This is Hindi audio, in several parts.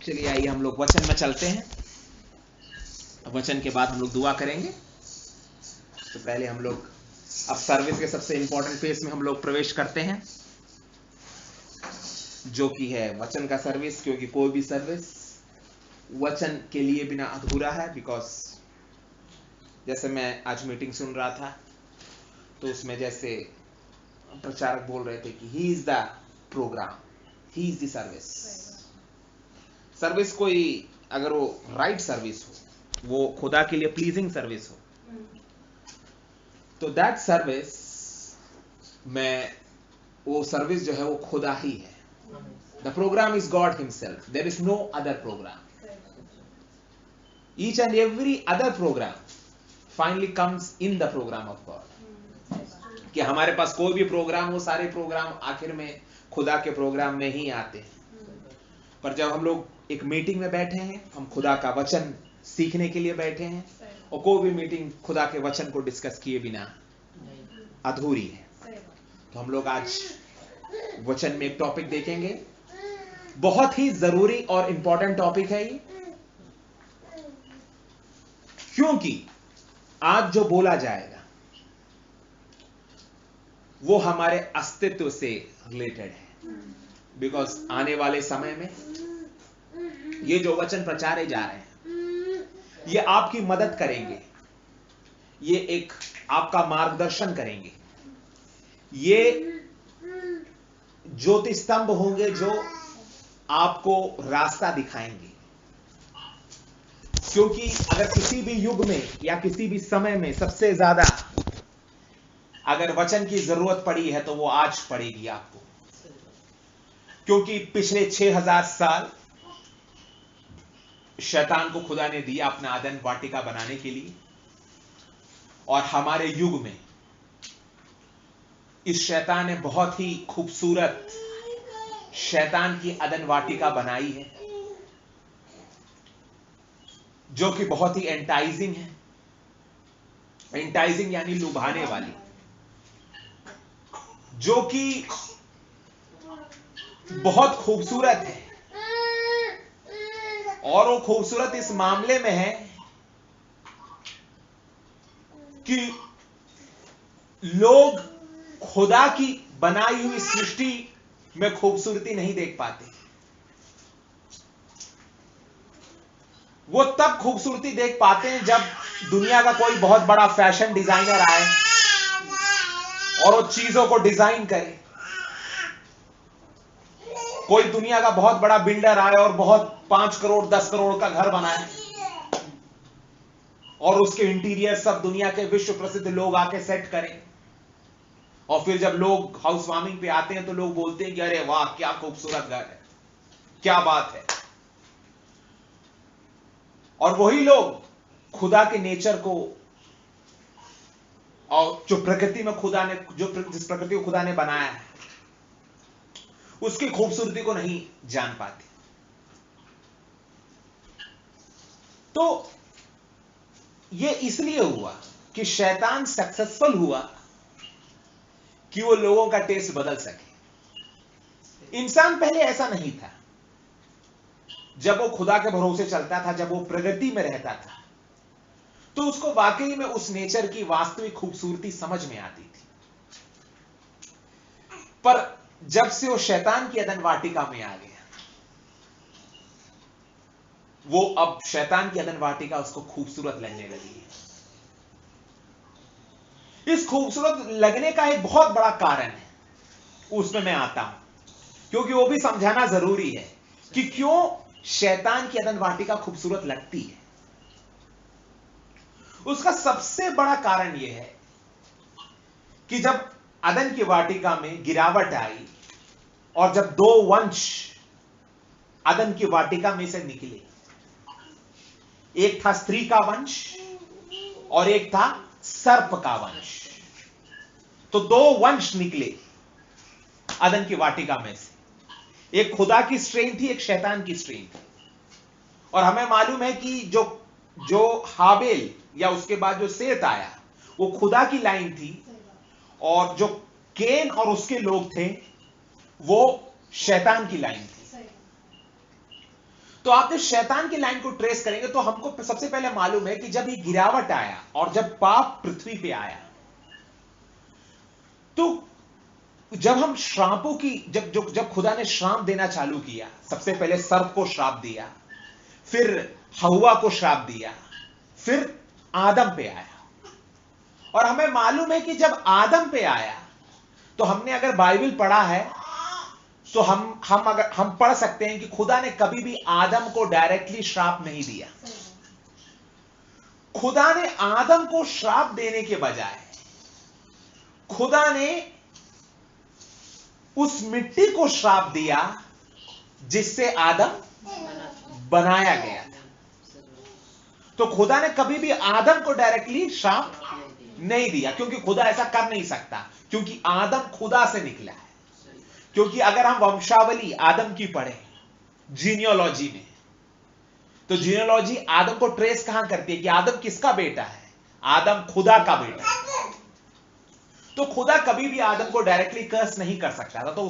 चलिए आइए हम लोग वचन में चलते हैं। वचन के बाद हम लोग दुआ करेंगे। तो पहले हम लोग अब सर्विस के सबसे इंपॉर्टेंट फेज में हम लोग प्रवेश करते हैं, जो कि है वचन का सर्विस। क्योंकि कोई भी सर्विस वचन के लिए बिना अधूरा है। बिकॉज जैसे मैं आज मीटिंग सुन रहा था, तो उसमें जैसे प्रचारक बोल रहे थे कि he is the programme, he is the service. Service कोई अगर वो राइट सर्विस हो, वो खुदा के लिए प्लीजिंग सर्विस हो, तो दैट सर्विस में वो सर्विस जो है वो खुदा ही है। The programme is God himself, there is no other programme. Each and every other programme finally comes in the programme of God. कि हमारे पास कोई भी प्रोग्राम हो, सारे प्रोग्राम आखिर में खुदा के प्रोग्राम में ही आते हैं। पर जब हम लोग एक मीटिंग में बैठे हैं, हम खुदा का वचन सीखने के लिए बैठे हैं, और कोई भी मीटिंग खुदा के वचन को डिस्कस किए बिना अधूरी है। तो हम लोग आज वचन में एक टॉपिक देखेंगे, बहुत ही जरूरी और इंपॉर्टेंट टॉपिक है ये। क्योंकि आज जो बोला जाएगा वो हमारे अस्तित्व से रिलेटेड है। बिकॉज आने वाले समय में ये जो वचन प्रचारे जा रहे हैं, ये आपकी मदद करेंगे, ये एक आपका मार्गदर्शन करेंगे, ये ज्योति स्तंभ होंगे जो आपको रास्ता दिखाएंगे। क्योंकि अगर किसी भी युग में या किसी भी समय में सबसे ज्यादा अगर वचन की जरूरत पड़ी है, तो वो आज पड़ेगी आपको। क्योंकि पिछले 6000 साल शैतान को खुदा ने दिया अपना आदन वाटिका बनाने के लिए, और हमारे युग में इस शैतान ने बहुत ही खूबसूरत शैतान की अदन वाटिका बनाई है, जो कि बहुत ही एंटाइजिंग है। एंटाइजिंग यानी लुभाने वाली, जो कि बहुत खूबसूरत है। और वो खूबसूरत इस मामले में है कि लोग खुदा की बनाई हुई सृष्टि में खूबसूरती नहीं देख पाते। वो तब खूबसूरती देख पाते हैं जब दुनिया का कोई बहुत बड़ा फैशन डिजाइनर आए और वो चीजों को डिजाइन करे। कोई दुनिया का बहुत बड़ा बिल्डर आए और बहुत 5 करोड़ 10 करोड़ का घर बनाए, और उसके इंटीरियर सब दुनिया के विश्व प्रसिद्ध लोग आके सेट करें। और फिर जब लोग हाउस वार्मिंग पे आते हैं तो लोग बोलते हैं कि अरे वाह क्या खूबसूरत घर है, क्या बात है। और वही लोग खुदा के नेचर को, और जो प्रकृति में खुदा ने जिस प्रकृति को खुदा ने बनाया है, उसकी खूबसूरती को नहीं जान पाते। तो यह इसलिए हुआ कि शैतान सक्सेसफुल हुआ कि वो लोगों का टेस्ट बदल सके। इंसान पहले ऐसा नहीं था। जब वो खुदा के भरोसे चलता था, जब वो प्रगति में रहता था, तो उसको वाकई में उस नेचर की वास्तविक खूबसूरती समझ में आती थी। पर जब से वो शैतान की अदन वाटिका में आ गया, वो अब शैतान की अदन वाटिका उसको खूबसूरत लगने लगी है। इस खूबसूरत लगने का एक बहुत बड़ा कारण है, उसमें मैं आता हूं, क्योंकि वो भी समझाना जरूरी है कि क्यों शैतान की अदन वाटिका खूबसूरत लगती है। उसका सबसे बड़ा कारण यह है कि जब अदन की वाटिका में गिरावट आई, और जब 2 वंश अदन की वाटिका में से निकले, एक था स्त्री का वंश और एक था सर्प का वंश। तो 2 वंश निकले अदन की वाटिका में से। एक खुदा की स्ट्रेन थी, एक शैतान की स्ट्रेन थी। और हमें मालूम है कि जो हाबेल या उसके बाद जो सेत आया, वो खुदा की लाइन थी, और जो केन और उसके लोग थे वो शैतान की लाइन थी। तो आप जब शैतान की लाइन को ट्रेस करेंगे तो हमको सबसे पहले मालूम है कि जब ये गिरावट आया और जब पाप पृथ्वी पे आया, तो जब हम श्रापों की जब खुदा ने श्राप देना चालू किया, सबसे पहले सर्प को श्राप दिया, फिर हव्वा को श्राप दिया, फिर आदम पे आया। और हमें मालूम है कि जब आदम पे आया तो हमने अगर बाइबल पढ़ा है तो हम पढ़ सकते हैं कि खुदा ने कभी भी आदम को डायरेक्टली श्राप नहीं दिया। खुदा ने आदम को श्राप देने के बजाय खुदा ने उस मिट्टी को श्राप दिया जिससे आदम बनाया गया था। तो खुदा ने कभी भी आदम को डायरेक्टली श्राप नहीं दिया, क्योंकि खुदा ऐसा कर नहीं सकता, क्योंकि आदम खुदा से निकला है। क्योंकि अगर हम वंशावली आदम की पढ़े जीनियोलॉजी में, तो जीनियोलॉजी आदम को ट्रेस कहां करती है कि आदम किसका बेटा है? आदम खुदा का बेटा है। तो खुदा कभी भी आदम को डायरेक्टली कर्स नहीं कर सकता था, तो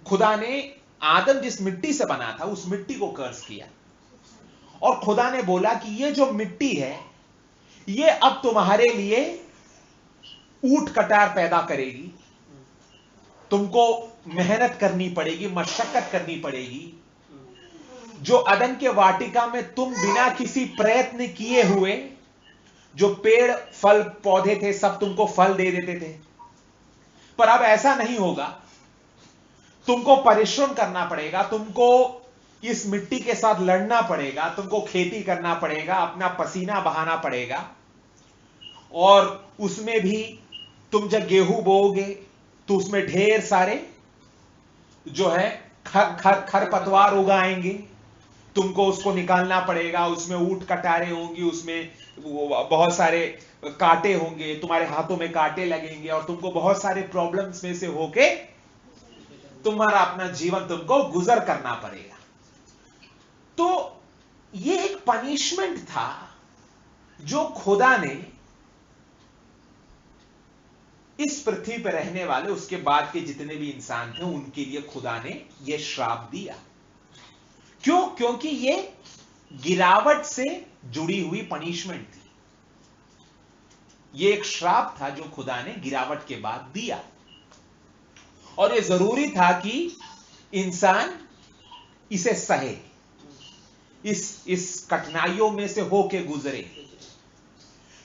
खुदा ने आदम जिस मिट्टी से बना था उस मिट्टी को कर्स किया। और खुदा ने बोला कि ये जो मिट्टी है ये अब तुम्हारे लिए ऊंट कटार पैदा करेगी, तुमको मेहनत करनी पड़ेगी, मशक्कत करनी पड़ेगी। जो अदन के वाटिका में तुम बिना किसी प्रयत्न किए हुए जो पेड़ फल पौधे थे सब तुमको फल दे देते थे, पर अब ऐसा नहीं होगा। तुमको परिश्रम करना पड़ेगा, तुमको इस मिट्टी के साथ लड़ना पड़ेगा, तुमको खेती करना पड़ेगा, अपना पसीना बहाना पड़ेगा। और उसमें भी तुम जब गेहूं बोओगे तो उसमें ढेर सारे जो है खरपतवार उगाएंगे, तुमको उसको निकालना पड़ेगा। उसमें ऊंट कटारे होंगी, उसमें बहुत सारे कांटे होंगे, तुम्हारे हाथों में कांटे लगेंगे और तुमको बहुत सारे प्रॉब्लम्स में से होके तुम्हारा अपना जीवन तुमको गुजर करना पड़ेगा। तो ये एक पनिशमेंट था जो खुदा ने इस पृथ्वी पर रहने वाले उसके बाद के जितने भी इंसान थे उनके लिए खुदा ने यह श्राप दिया। क्यों? क्योंकि ये गिरावट से जुड़ी हुई पनिशमेंट थी। यह एक श्राप था जो खुदा ने गिरावट के बाद दिया, और यह जरूरी था कि इंसान इसे सहे, इस कठिनाइयों में से होके गुजरे।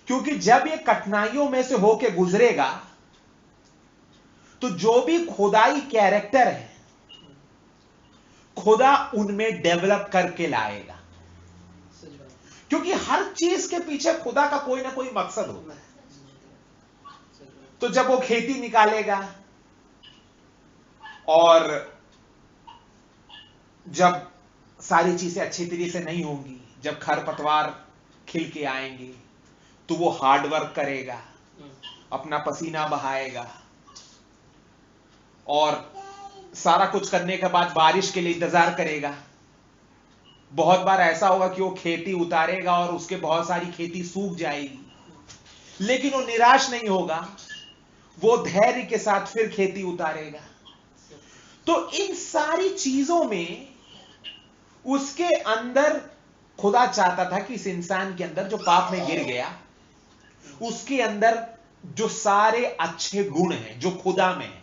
क्योंकि जब ये कठिनाइयों में से होके गुजरेगा तो जो भी खुदाई कैरेक्टर है खुदा उनमें डेवलप करके लाएगा। क्योंकि हर चीज के पीछे खुदा का कोई ना कोई मकसद होता है। तो जब वो खेती निकालेगा और जब सारी चीजें अच्छी तरीके से नहीं होंगी, जब खरपतवार खिल के आएंगे, तो वो हार्ड वर्क करेगा, अपना पसीना बहाएगा और सारा कुछ करने के बाद बारिश के लिए इंतजार करेगा। बहुत बार ऐसा होगा कि वो खेती उतारेगा और उसके बहुत सारी खेती सूख जाएगी, लेकिन वो निराश नहीं होगा, वो धैर्य के साथ फिर खेती उतारेगा। तो इन सारी चीजों में उसके अंदर खुदा चाहता था कि इस इंसान के अंदर जो पाप में गिर गया उसके अंदर जो सारे अच्छे गुण हैं जो खुदा में है।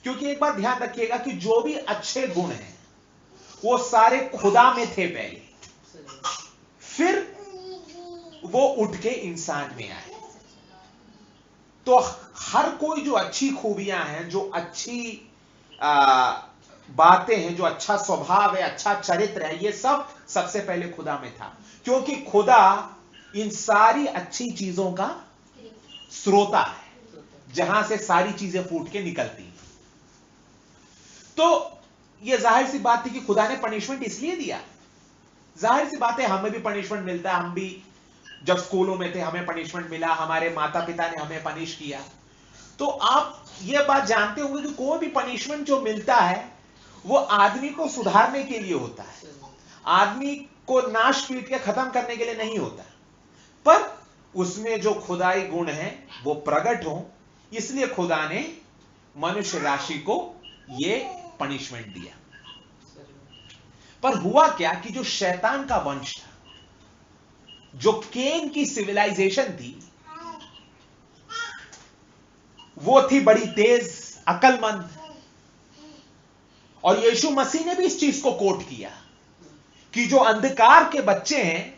क्योंकि एक बात ध्यान रखिएगा कि जो भी अच्छे गुण हैं वो सारे खुदा में थे पहले, फिर वो उठ के इंसान में आए। तो हर कोई जो अच्छी खूबियां हैं, जो अच्छी बातें हैं, जो अच्छा स्वभाव है, अच्छा चरित्र है, ये सब सबसे पहले खुदा में था। क्योंकि खुदा इन सारी अच्छी चीजों का स्रोता है जहां से सारी चीजें फूट के निकलती हैं। तो यह जाहिर सी बात थी कि खुदा ने पनिशमेंट इसलिए दिया। जाहिर सी बात है हमें भी पनिशमेंट मिलता है। हम भी जब स्कूलों में थे हमें पनिशमेंट मिला, हमारे माता पिता ने हमें पनिश किया। तो आप यह बात जानते होंगे कि कोई भी पनिशमेंट जो मिलता है वो आदमी को सुधारने के लिए होता है, आदमी को नाश पीट के खत्म करने के लिए नहीं होता, पर उसमें जो खुदाई गुण है वो प्रकट हो, इसलिए खुदा ने मनुष्य राशि को यह पनिशमेंट दिया। पर हुआ क्या कि जो शैतान का वंश था, जो केन की सिविलाइजेशन थी, वो थी बड़ी तेज, अक्लमंद, और यीशु मसीह ने भी इस चीज को कोट किया कि जो अंधकार के बच्चे हैं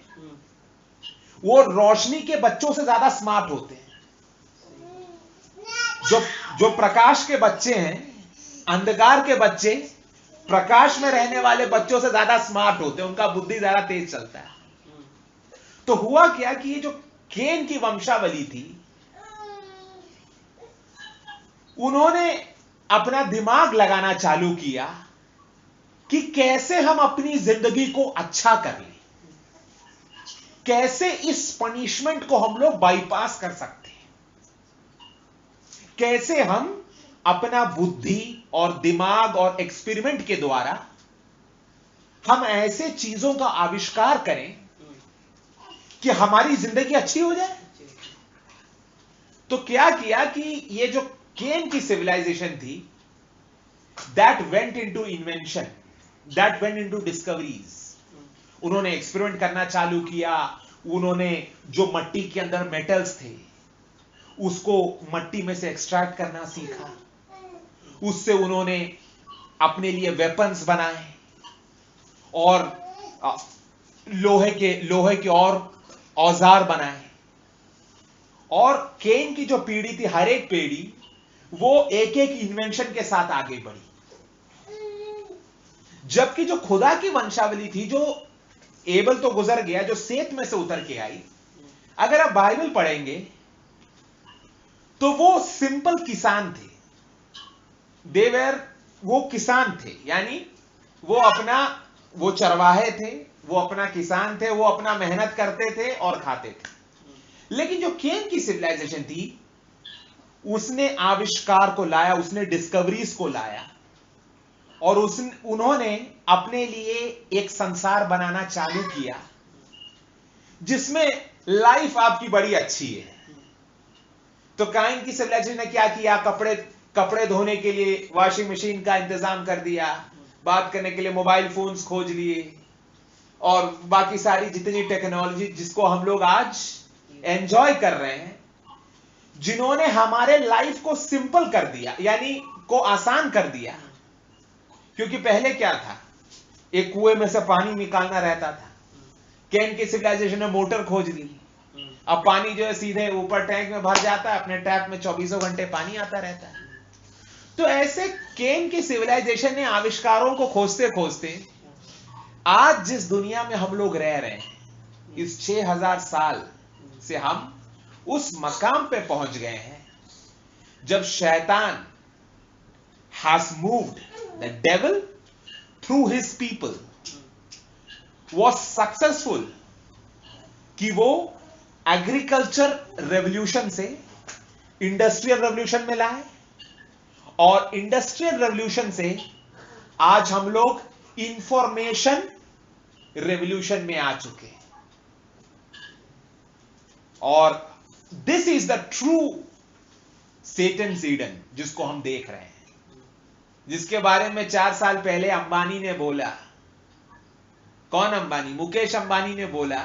वो रोशनी के बच्चों से ज्यादा स्मार्ट होते हैं। जो प्रकाश के बच्चे हैं, अंधकार के बच्चे प्रकाश में रहने वाले बच्चों से ज्यादा स्मार्ट होते हैं, उनका बुद्धि ज्यादा तेज चलता है। तो हुआ क्या कि ये जो केन की वंशावली थी, उन्होंने अपना दिमाग लगाना चालू किया कि कैसे हम अपनी जिंदगी को अच्छा कर लें, कैसे इस पनिशमेंट को हम लोग बाईपास कर सकते हैं, कैसे हम अपना बुद्धि और दिमाग और एक्सपेरिमेंट के द्वारा हम ऐसे चीजों का आविष्कार करें कि हमारी जिंदगी अच्छी हो जाए। तो क्या किया कि ये जो केन की सिविलाइजेशन थी, that went into invention, that went into discoveries. उन्होंने एक्सपेरिमेंट करना चालू किया। उन्होंने जो मट्टी के अंदर मेटल्स थे उसको मट्टी में से एक्सट्रैक्ट करना सीखा। उससे उन्होंने अपने लिए वेपन्स बनाए और लोहे के और औजार बनाए। और केन की जो पीढ़ी थी, हर एक पीढ़ी वो एक एक इन्वेंशन के साथ आगे बढ़ी। जबकि जो खुदा की वंशावली थी, जो एबल तो गुजर गया, जो सेत में से उतर के आई, अगर आप बाइबल पढ़ेंगे तो वो सिंपल किसान थे। वो किसान थे, यानी वो चरवाहे थे, वो अपना किसान थे, वो अपना मेहनत करते थे और खाते थे। लेकिन जो केन की सिविलाइजेशन थी, उसने आविष्कार को लाया, उसने डिस्कवरीज को लाया, और उन्होंने अपने लिए एक संसार बनाना चालू किया जिसमें लाइफ आपकी बड़ी अच्छी है। तो काइन की सिविलाइजेशन ने क्या किया? कपड़े धोने के लिए वॉशिंग मशीन का इंतजाम कर दिया, बात करने के लिए मोबाइल फोन्स खोज लिए, और बाकी सारी जितनी टेक्नोलॉजी जिसको हम लोग आज एंजॉय कर रहे हैं, जिन्होंने हमारे लाइफ को सिंपल कर दिया, यानी को आसान कर दिया। क्योंकि पहले क्या था, एक कुएं में से पानी निकालना रहता था। केन की सिविलाइजेशन ने मोटर खोज ली, अब पानी जो है सीधे ऊपर टैंक में भर जाता है, अपने टैप में 24 घंटे पानी आता रहता है। तो ऐसे केन की सिविलाइजेशन ने आविष्कारों को खोजते खोजते आज जिस दुनिया में हम लोग रह रहे हैं, इस 6000 साल से हम उस मकाम पे पहुंच गए हैं जब शैतान has moved, the devil through his people was successful कि वो एग्रीकल्चर रेवोल्यूशन से इंडस्ट्रियल रेवोल्यूशन में लाए, और इंडस्ट्रियल रेवोल्यूशन से आज हम लोग इंफॉर्मेशन रेवोल्यूशन में आ चुके हैं। और this is the true Satan's Eden जिसको हम देख रहे हैं, जिसके बारे में 4 साल पहले अंबानी ने बोला। कौन अंबानी? मुकेश अंबानी ने बोला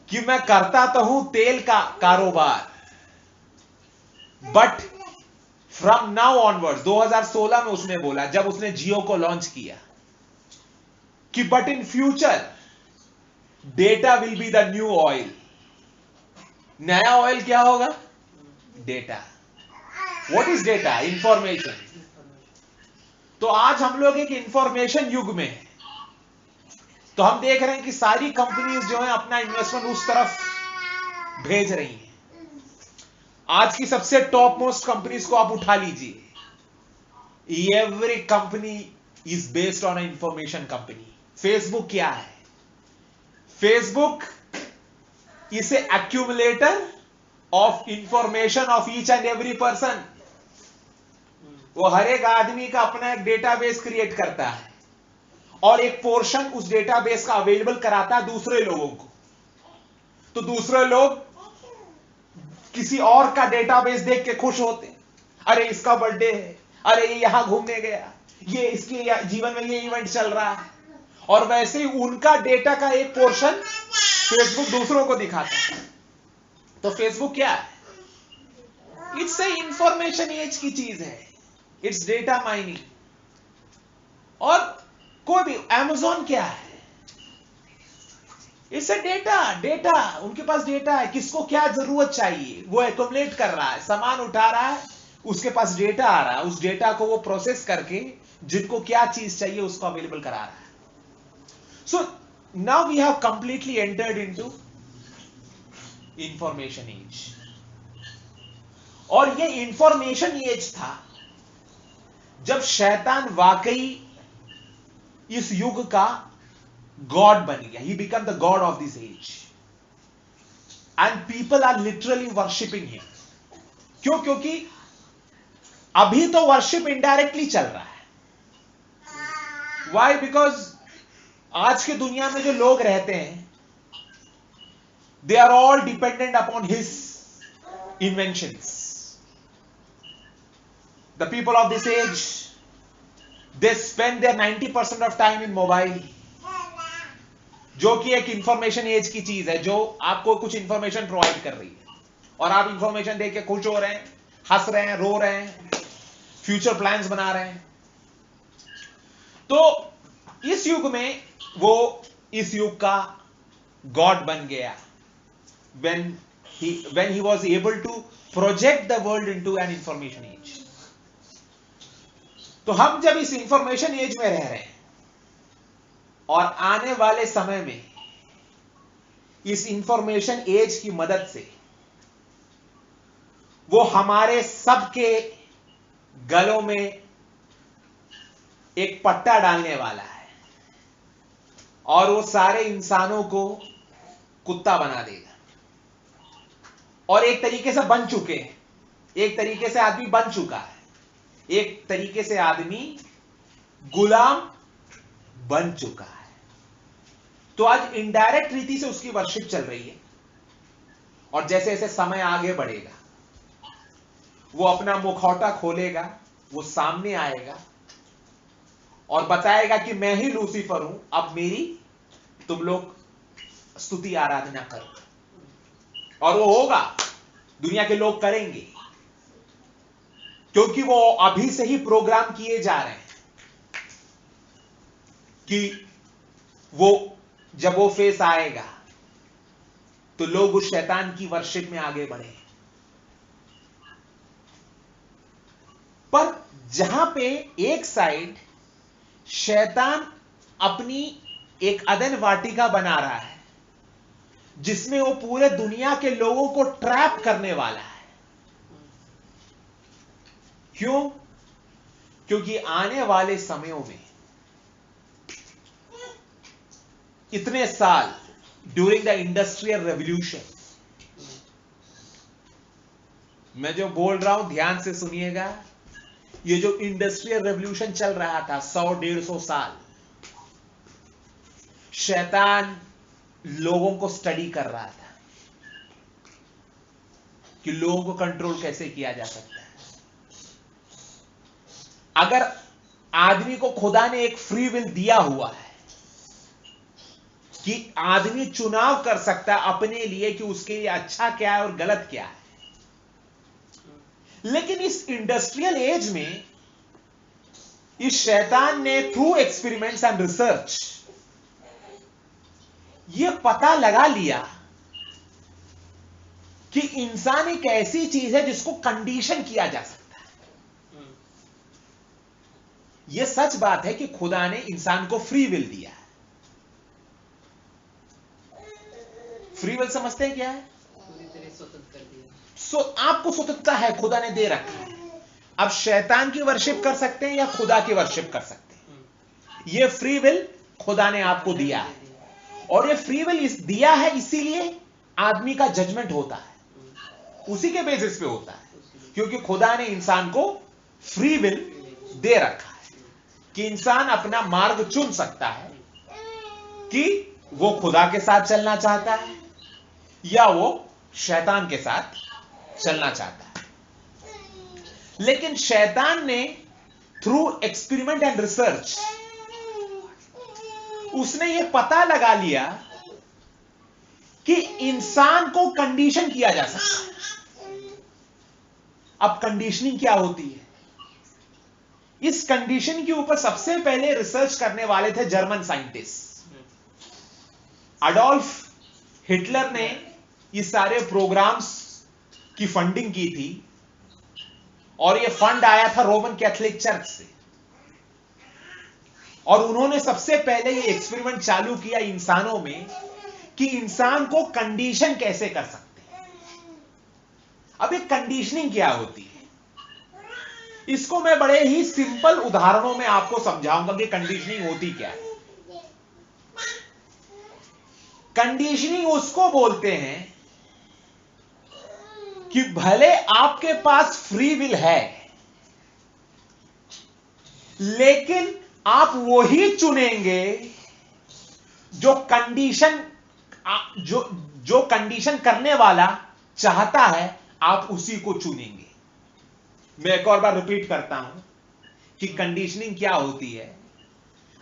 कि मैं करता तो हूं तेल का कारोबार, बट फ्रॉम नाउ ऑनवर्ड्स, 2016 में उसने बोला जब उसने जियो को लॉन्च किया, कि but in future data will be the new oil. नया ऑयल क्या होगा? Data. What is data? Information. तो आज हम लोग एक इंफॉर्मेशन युग में हैं। तो हम देख रहे हैं कि सारी कंपनीज जो है अपना इन्वेस्टमेंट उस तरफ भेज रही हैं। आज की सबसे टॉप मोस्ट कंपनीज को आप उठा लीजिए, every company is based on information company. Facebook क्या है? Facebook is a accumulator of information of each and every person. वो हर एक आदमी का अपना एक डेटाबेस क्रिएट करता है और एक पोर्शन उस डेटाबेस का अवेलेबल कराता है दूसरे लोगों को। तो दूसरे लोग किसी और का डेटाबेस देख के खुश होते हैं, अरे इसका बर्थडे है, अरे ये यहां घूमने गया, ये इसके जीवन में ये इवेंट चल रहा है, और वैसे ही उनका डेटा का एक पोर्शन फेसबुक दूसरों को दिखाता है। तो फेसबुक क्या है? इट्स ए इंफॉर्मेशन एज की चीज है, इट्स डेटा माइनिंग। और कोई भी Amazon क्या है? इट्स ए डेटा उनके पास डेटा है, किसको क्या जरूरत चाहिए वो एक्युमुलेट कर रहा है, सामान उठा रहा है, उसके पास डेटा आ रहा है, उस डेटा को वो प्रोसेस करके जिनको क्या चीज चाहिए उसको अवेलेबल करा रहा है। So now we have completely entered into information age. और ये इंफॉर्मेशन एज था जब शैतान वाकई इस युग का गॉड बन गया। He become the God of this age and people are literally worshipping him. क्यों? क्योंकि अभी तो वर्शिप इनडायरेक्टली चल रहा है। व्हाई? बिकॉज आज की दुनिया में जो लोग रहते हैं they are all dependent upon his inventions. The people of this age they spend their 90% of time in mobile, जो कि एक इंफॉर्मेशन एज की चीज है, जो आपको कुछ इंफॉर्मेशन प्रोवाइड कर रही है और आप इंफॉर्मेशन देख के खुश हो रहे हैं, हंस रहे हैं, रो रहे हैं, फ्यूचर प्लान्स बना रहे हैं। तो इस युग में वो इस युग का गॉड बन गया when he was able to project the world into an information age। तो हम जब इस इंफॉर्मेशन एज में रह रहे हैं और आने वाले समय में इस इंफॉर्मेशन एज की मदद से वो हमारे सबके गलों में एक पट्टा डालने वाला है और वो सारे इंसानों को कुत्ता बना देगा। और एक तरीके से बन चुके हैं, एक तरीके से आदमी बन चुका है, एक तरीके से आदमी गुलाम बन चुका है। तो आज इनडायरेक्ट रीति से उसकी वर्शिप चल रही है और जैसे जैसे समय आगे बढ़ेगा वो अपना मुखौटा खोलेगा, वो सामने आएगा और बताएगा कि मैं ही लूसीफर हूं, अब मेरी तुम लोग स्तुति आराधना करो। और वो होगा, दुनिया के लोग करेंगे, क्योंकि वो अभी से ही प्रोग्राम किए जा रहे हैं कि वो जब वो फेस आएगा तो लोग उस शैतान की वर्शिप में आगे बढ़े। पर जहां पे एक साइड शैतान अपनी एक अदन वाटिका बना रहा है जिसमें वो पूरे दुनिया के लोगों को ट्रैप करने वाला है। क्यों? क्योंकि आने वाले समयों में इतने साल ड्यूरिंग द इंडस्ट्रियल रेवोल्यूशन, मैं जो बोल रहा हूं ध्यान से सुनिएगा, ये जो इंडस्ट्रियल रेवोल्यूशन चल रहा था 100-150 साल, शैतान लोगों को स्टडी कर रहा था कि लोगों को कंट्रोल कैसे किया जा सकता है। अगर आदमी को खुदा ने एक फ्री विल दिया हुआ है कि आदमी चुनाव कर सकता है अपने लिए कि उसके लिए अच्छा क्या है और गलत क्या है, लेकिन इस इंडस्ट्रियल एज में इस शैतान ने थ्रू एक्सपेरिमेंट्स एंड रिसर्च यह पता लगा लिया कि इंसान एक ऐसी चीज है जिसको कंडीशन किया जा सकता है। यह सच बात है कि खुदा ने इंसान को फ्री विल दिया है। फ्री विल समझते हैं क्या है? आपको स्वतंत्रता है, खुदा ने दे रखा है। अब शैतान की वर्शिप कर सकते हैं या खुदा की वर्शिप कर सकते हैं। यह फ्री विल खुदा ने आपको दिया है और यह फ्री विल दिया है, इसीलिए आदमी का जजमेंट होता है, उसी के बेसिस पे होता है, क्योंकि खुदा ने इंसान को फ्री विल दे रखा है कि इंसान अपना मार्ग चुन सकता है कि वो खुदा के साथ चलना चाहता है या वो शैतान के साथ चलना चाहता है। लेकिन शैतान ने थ्रू एक्सपेरिमेंट एंड रिसर्च उसने यह पता लगा लिया कि इंसान को कंडीशन किया जा सकता है। अब कंडीशनिंग क्या होती है? इस कंडीशन के ऊपर सबसे पहले रिसर्च करने वाले थे जर्मन साइंटिस्ट। अडोल्फ हिटलर ने ये सारे प्रोग्राम्स की फंडिंग की थी और ये फंड आया था रोमन कैथोलिक चर्च से, और उन्होंने सबसे पहले ये एक्सपेरिमेंट चालू किया इंसानों में कि इंसान को कंडीशन कैसे कर सकते हैं। अब ये कंडीशनिंग क्या होती है, इसको मैं बड़े ही सिंपल उदाहरणों में आपको समझाऊंगा कि कंडीशनिंग होती क्या है। कंडीशनिंग उसको बोलते हैं कि भले आपके पास फ्री विल है, लेकिन आप वही चुनेंगे जो कंडीशन जो कंडीशन करने वाला चाहता है, आप उसी को चुनेंगे। मैं एक और बार रिपीट करता हूं कि कंडीशनिंग क्या होती है।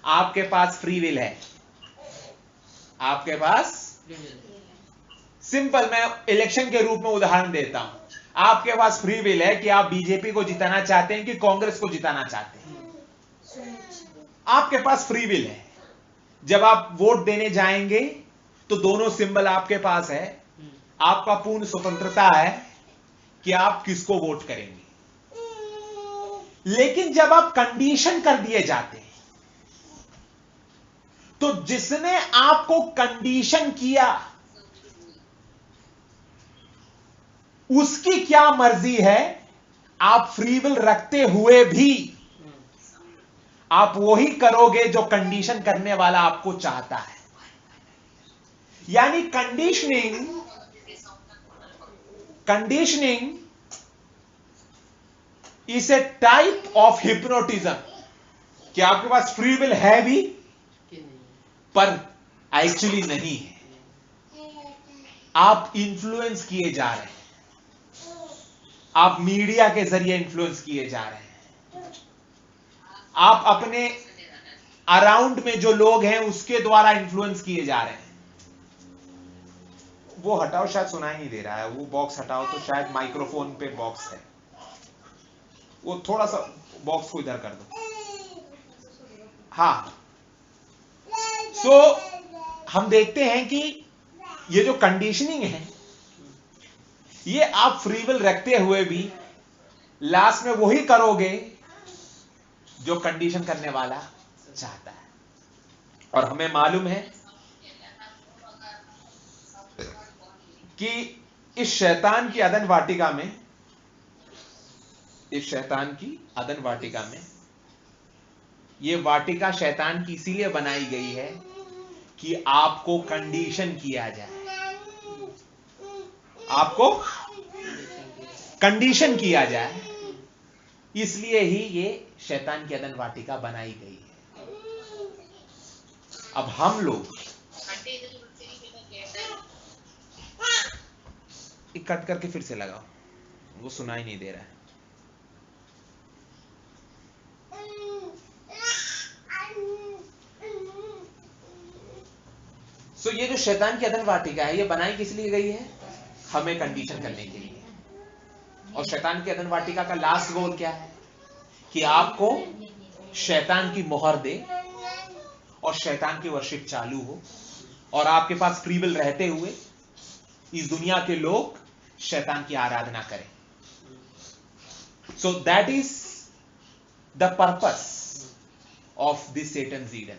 आपके पास फ्री विल है, आपके पास सिंपल, मैं इलेक्शन के रूप में उदाहरण देता हूं। आपके पास फ्री विल है कि आप बीजेपी को जिताना चाहते हैं कि कांग्रेस को जिताना चाहते हैं। आपके पास फ्री विल है। जब आप वोट देने जाएंगे तो दोनों सिंबल आपके पास है। आपका पूर्ण स्वतंत्रता है कि आप किसको वोट करेंगे। लेकिन जब आप कंडीशन कर दिए जाते हैं, तो जिसने आपको कंडीशन किया उसकी क्या मर्जी है, आप फ्री विल रखते हुए भी आप वही करोगे जो कंडीशन करने वाला आपको चाहता है। यानी conditioning is a type of hypnotism कि आपके पास फ्री विल है भी पर एक्चुअली नहीं है। आप इन्फ्लुएंस किए जा रहे हैं, आप मीडिया के जरिए इन्फ्लुएंस किए जा रहे हैं, आप अपने अराउंड में जो लोग हैं उसके द्वारा इन्फ्लुएंस किए जा रहे हैं। वो हटाओ, शायद सुनाई नहीं दे रहा है, वो बॉक्स हटाओ तो शायद माइक्रोफोन पे बॉक्स है, वो थोड़ा सा बॉक्स को इधर कर दो। हाँ, सो हम देखते हैं कि ये जो कंडीशनिंग है, ये आप फ्री विल रखते हुए भी लास्ट में वही करोगे जो कंडीशन करने वाला चाहता है। और हमें मालूम है कि इस शैतान की अदन वाटिका में, यह वाटिका शैतान की इसीलिए बनाई गई है कि आपको कंडीशन किया जाए, आपको कंडीशन किया जाए। इसलिए ही ये शैतान की अदन वाटिका बनाई गई है। अब हम लोग कट करके फिर से लगाओ, वो सुनाई नहीं दे रहा है। सो ये जो शैतान की अदन वाटिका है, ये बनाई किस लिए गई है? हमें कंडीशन करने के लिए। और शैतान की अदन वाटिका का लास्ट गोल क्या है? कि आपको शैतान की मोहर दे और शैतान की वर्शिप चालू हो, और आपके पास फ्री विल रहते हुए इस दुनिया के लोग शैतान की आराधना करें। So that is the purpose of this Satan's Eden,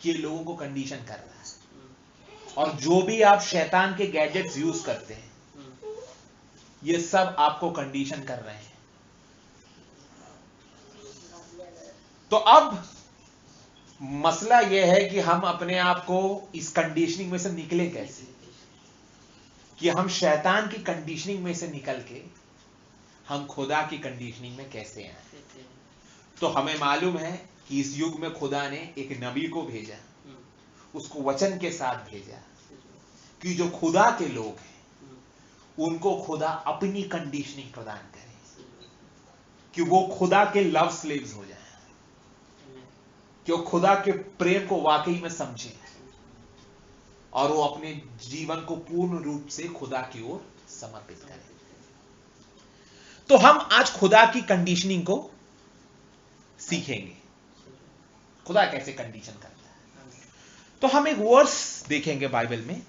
कि लोगों को कंडीशन कर रहा है। और जो भी आप शैतान के गैजेट्स यूज करते हैं, ये सब आपको कंडीशन कर रहे हैं। तो अब मसला यह है कि हम अपने आप को इस कंडीशनिंग में से निकले कैसे, कि हम शैतान की कंडीशनिंग में से निकल के हम खुदा की कंडीशनिंग में कैसे आए। तो हमें मालूम है कि इस युग में खुदा ने एक नबी को भेजा, उसको वचन के साथ भेजा कि जो खुदा के लोग हैं उनको खुदा अपनी कंडीशनिंग प्रदान करे, कि वो खुदा के लव स्लेव्स हो जाए। कि वो खुदा के प्रेम को वाकई में समझे और वो अपने जीवन को पूर्ण रूप से खुदा की ओर समर्पित करें। तो हम आज खुदा की कंडीशनिंग को सीखेंगे, खुदा कैसे कंडीशन करता है। तो हम एक वर्स देखेंगे बाइबल में,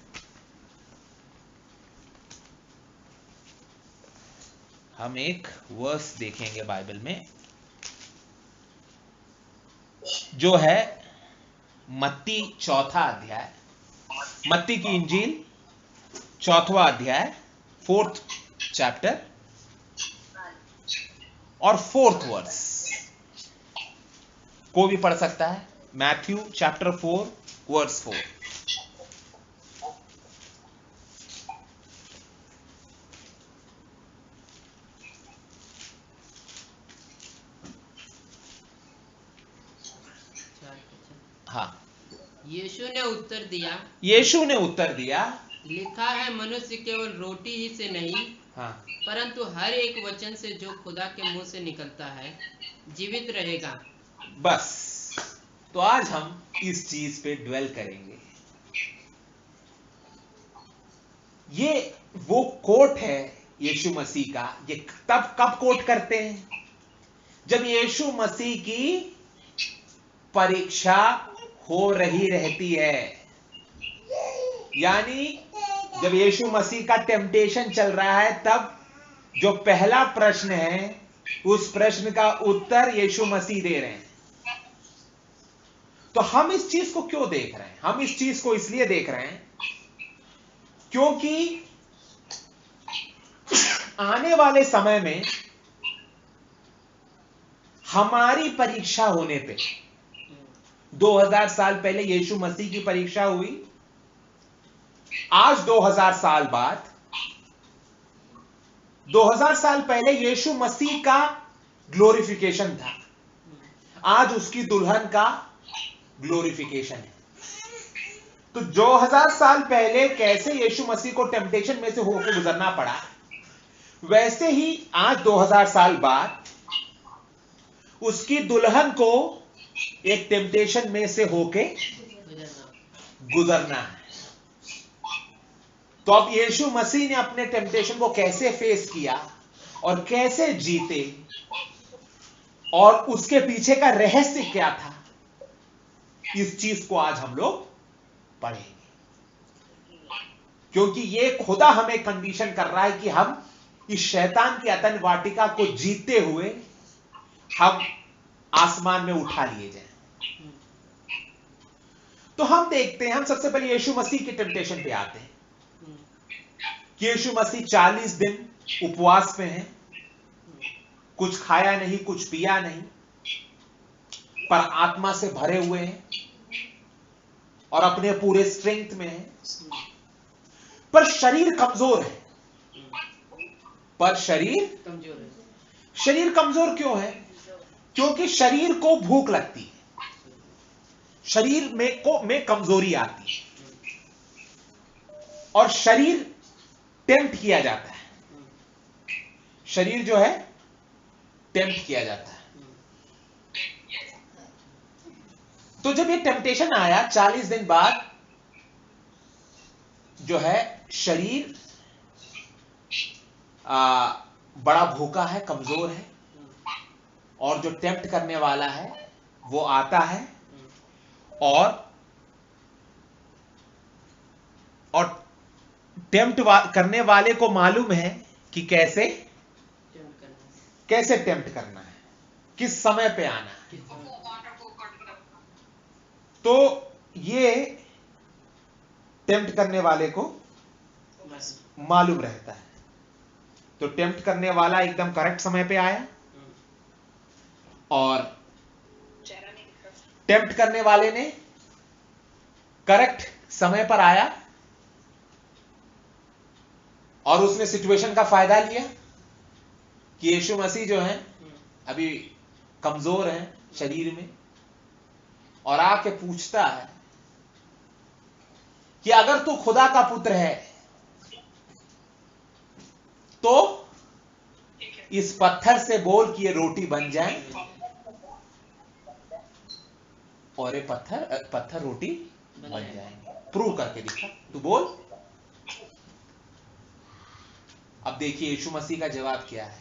हम एक वर्स देखेंगे बाइबल में जो है मत्ती 4 अध्याय, मत्ती की इंजील 4वां अध्याय 4th चैप्टर और 4th वर्स। कोई भी पढ़ सकता है, मैथ्यू चैप्टर 4 वर्स 4। हाँ, यीशु ने उत्तर दिया, यीशु ने उत्तर दिया, लिखा है मनुष्य केवल रोटी ही से नहीं, हाँ, परंतु हर एक वचन से जो खुदा के मुंह से निकलता है जीवित रहेगा। बस। तो आज हम इस चीज पे ड्वेल करेंगे। ये वो कोट है यीशु मसीह का। ये तब कब कोट करते हैं? जब यीशु मसीह की परीक्षा हो रही रहती है, यानी जब यीशु मसीह का टेम्पटेशन चल रहा है, तब जो पहला प्रश्न है उस प्रश्न का उत्तर यीशु मसीह दे रहे हैं। तो हम इस चीज को क्यों देख रहे हैं? हम इस चीज को इसलिए देख रहे हैं क्योंकि आने वाले समय में हमारी परीक्षा होने पे, 2000 साल पहले यीशु मसीह की परीक्षा हुई, आज 2000 साल बाद, 2000 साल पहले यीशु मसीह का ग्लोरिफिकेशन था, आज उसकी दुल्हन का ग्लोरिफिकेशन है। तो 2000 साल पहले कैसे यीशु मसीह को टेम्पटेशन में से होकर गुजरना पड़ा, वैसे ही आज 2000 साल बाद उसकी दुल्हन को एक टेम्पटेशन में से होके गुजरना है। तो अब यीशु मसीह ने अपने टेम्पटेशन को कैसे फेस किया और कैसे जीते और उसके पीछे का रहस्य क्या था, इस चीज को आज हम लोग पढ़ेंगे। क्योंकि ये खुदा हमें कंडीशन कर रहा है कि हम इस शैतान की अतन वाटिका को जीतते हुए हम आसमान में उठा लिए जाएं। तो हम देखते हैं, हम सबसे पहले यीशु मसीह के टेम्पटेशन पे आते हैं कि यीशु मसीह 40 दिन उपवास पे हैं, कुछ खाया नहीं, कुछ पिया नहीं, पर आत्मा से भरे हुए हैं और अपने पूरे स्ट्रेंथ में हैं, पर शरीर कमजोर है। पर शरीर कमजोर क्यों है? क्योंकि शरीर को भूख लगती है, शरीर में कमजोरी आती है और शरीर टेम्प्ट किया जाता है। शरीर जो है टेम्प्ट किया जाता है। तो जब ये टेम्पटेशन आया 40 दिन बाद, जो है शरीर बड़ा भूखा है, कमजोर है, और जो टेम्प्ट करने वाला है वो आता है और टेम्प्ट करने वाले को मालूम है कि कैसे टेम्प्ट करना है, किस समय पे आना है। तो ये टेम्प्ट करने वाले को मालूम रहता है। तो टेम्प्ट करने वाला एकदम करेक्ट समय पे आया और टेम्प्ट करने वाले ने करेक्ट समय पर आया और उसने सिचुएशन का फायदा लिया कि यीशु मसीह जो है अभी कमजोर है शरीर में, और आके पूछता है कि अगर तू खुदा का पुत्र है तो इस पत्थर से बोल कि ये रोटी बन जाए। और ये पत्थर रोटी बन बन जाएगा। जाएंगे। प्रूव करके दिखा, तू बोल। अब देखिए यीशु मसीह का जवाब क्या है,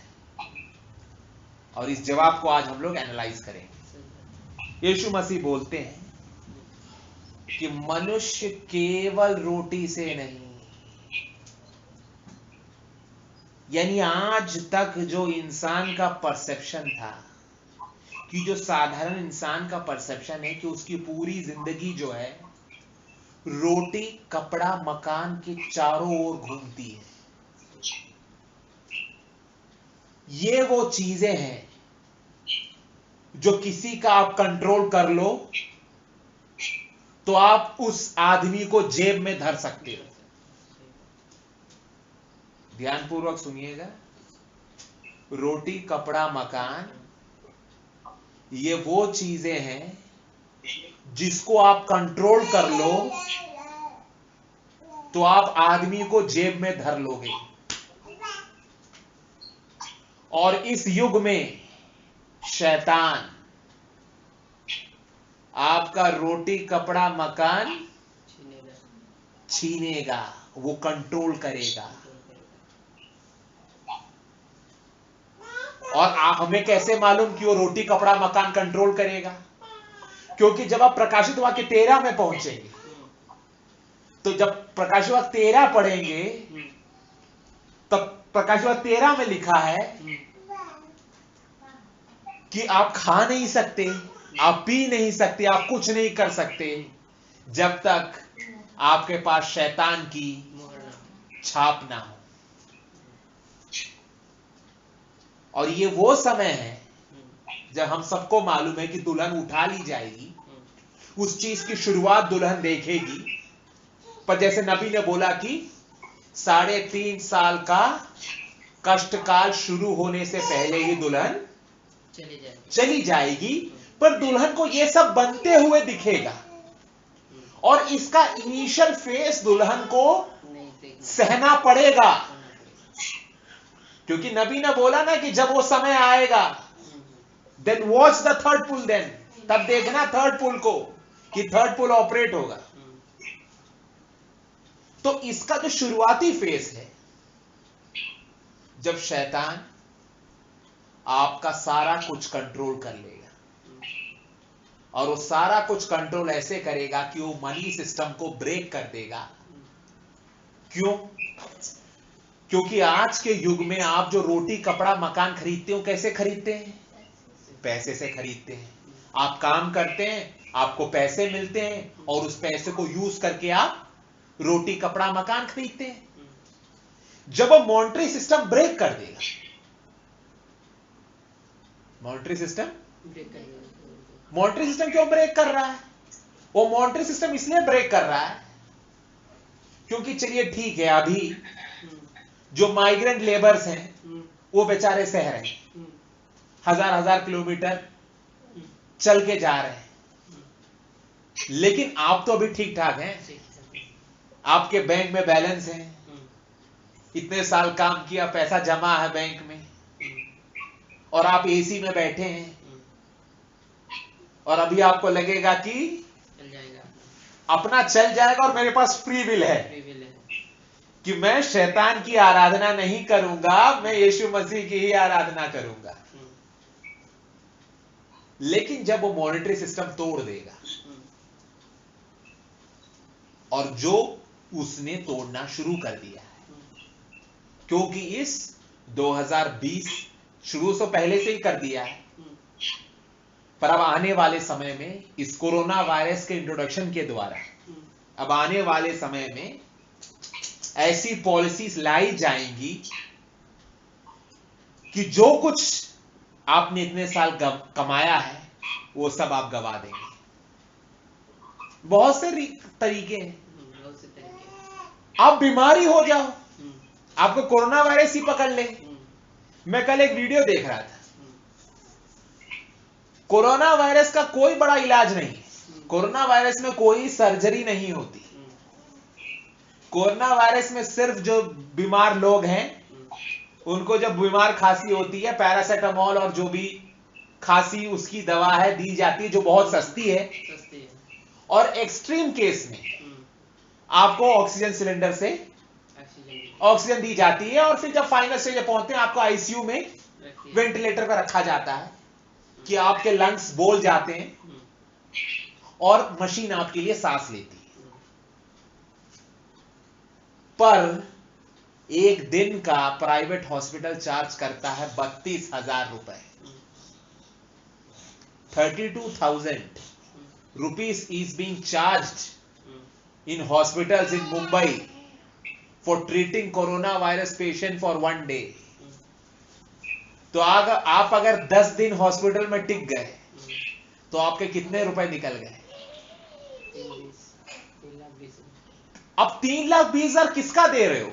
और इस जवाब को आज हम लोग एनालाइज करेंगे। यीशु मसीह बोलते हैं कि मनुष्य केवल रोटी से नहीं, यानी आज तक जो इंसान का परसेप्शन था, कि जो साधारण इंसान का परसेप्शन है कि उसकी पूरी जिंदगी जो है रोटी कपड़ा मकान के चारों ओर घूमती है, ये वो चीजें हैं जो किसी का आप कंट्रोल कर लो तो आप उस आदमी को जेब में धर सकते हो। ध्यानपूर्वक सुनिएगा, रोटी कपड़ा मकान ये वो चीजें हैं जिसको आप कंट्रोल कर लो तो आप आदमी को जेब में धर लोगे। और इस युग में शैतान आपका रोटी कपड़ा मकान छीनेगा, वो कंट्रोल करेगा। और हमें कैसे मालूम कि वो रोटी कपड़ा मकान कंट्रोल करेगा? क्योंकि जब आप प्रकाशित वाक्य 13 में पहुंचेंगे, तो जब प्रकाशित वाक्य 13 पढ़ेंगे तब प्रकाशित वाक्य 13 में लिखा है कि आप खा नहीं सकते, आप पी नहीं सकते, आप कुछ नहीं कर सकते जब तक आपके पास शैतान की छाप ना हो। और ये वो समय है जब हम सबको मालूम है कि दुल्हन उठा ली जाएगी, उस चीज की शुरुआत दुल्हन देखेगी। पर जैसे नबी ने बोला कि 3.5 साल का कष्टकाल शुरू होने से पहले ही दुल्हन चली जाएगी। पर दुल्हन को यह सब बनते हुए दिखेगा, और इसका इनिशियल फेस दुल्हन को सहना पड़ेगा। क्योंकि नबी ने बोला ना कि जब वो समय आएगा, then watch the third pull, then तब देखना थर्ड पुल को कि थर्ड पुल ऑपरेट होगा। तो इसका जो शुरुआती फेस है, जब शैतान आपका सारा कुछ कंट्रोल कर लेगा, और वो सारा कुछ कंट्रोल ऐसे करेगा कि वो मनी सिस्टम को ब्रेक कर देगा। क्यों? क्योंकि आज के युग में आप जो रोटी कपड़ा मकान खरीदते हो, कैसे खरीदते हैं? पैसे से खरीदते हैं। आप काम करते हैं, आपको पैसे मिलते हैं, और उस पैसे को यूज करके आप रोटी कपड़ा मकान खरीदते हैं। जब वो मॉनेटरी सिस्टम ब्रेक कर देगा, मॉनेटरी सिस्टम क्यों ब्रेक कर रहा है? वो मॉनेटरी सिस्टम इसलिए ब्रेक कर रहा है क्योंकि चलिए ठीक है, अभी जो माइग्रेंट लेबर्स हैं वो बेचारे सह रहे हैं, 1000 किलोमीटर चल के जा रहे हैं, लेकिन आप तो अभी ठीक ठाक हैं, आपके बैंक में बैलेंस है, इतने साल काम किया, पैसा जमा है बैंक में, और आप एसी में बैठे हैं, और अभी आपको लगेगा कि अपना चल जाएगा और मेरे पास फ्री विल है कि मैं शैतान की आराधना नहीं करूंगा, मैं यीशु मसीह की ही आराधना करूंगा। लेकिन जब वो मॉनेटरी सिस्टम तोड़ देगा, और जो उसने तोड़ना शुरू कर दिया है, क्योंकि इस 2020 शुरू से पहले से ही कर दिया है, पर अब आने वाले समय में इस कोरोना वायरस के इंट्रोडक्शन के द्वारा अब आने वाले समय में ऐसी पॉलिसीज लाई जाएंगी कि जो कुछ आपने इतने साल कमाया है वो सब आप गवा देंगे। बहुत से तरीके हैं। आप बीमारी हो जाओ, आपको कोरोना वायरस ही पकड़ ले। मैं कल एक वीडियो देख रहा था, कोरोना वायरस का कोई बड़ा इलाज नहीं है, कोरोना वायरस में कोई सर्जरी नहीं होती, कोरोना वायरस में सिर्फ जो बीमार लोग हैं उनको जब बीमार खांसी होती है, पैरासिटामोल और जो भी खांसी उसकी दवा है दी जाती है जो बहुत सस्ती है, सस्ती है। और एक्सट्रीम केस में आपको ऑक्सीजन सिलेंडर से ऑक्सीजन दी जाती है, और फिर जब फाइनल स्टेज पहुंचते हैं आपको आईसीयू में वेंटिलेटर पर रखा जाता है कि आपके लंग्स बोल जाते हैं और मशीन आपके लिए सांस लेती है। पर एक दिन का प्राइवेट हॉस्पिटल चार्ज करता है 32,000 रुपए। 32,000 rupees is being charged in hospitals in Mumbai for treating coronavirus patient for one day. तो आप अगर 10 दिन हॉस्पिटल में टिक गए तो आपके कितने रुपए निकल गए? अब 3,20,000 किसका दे रहे हो?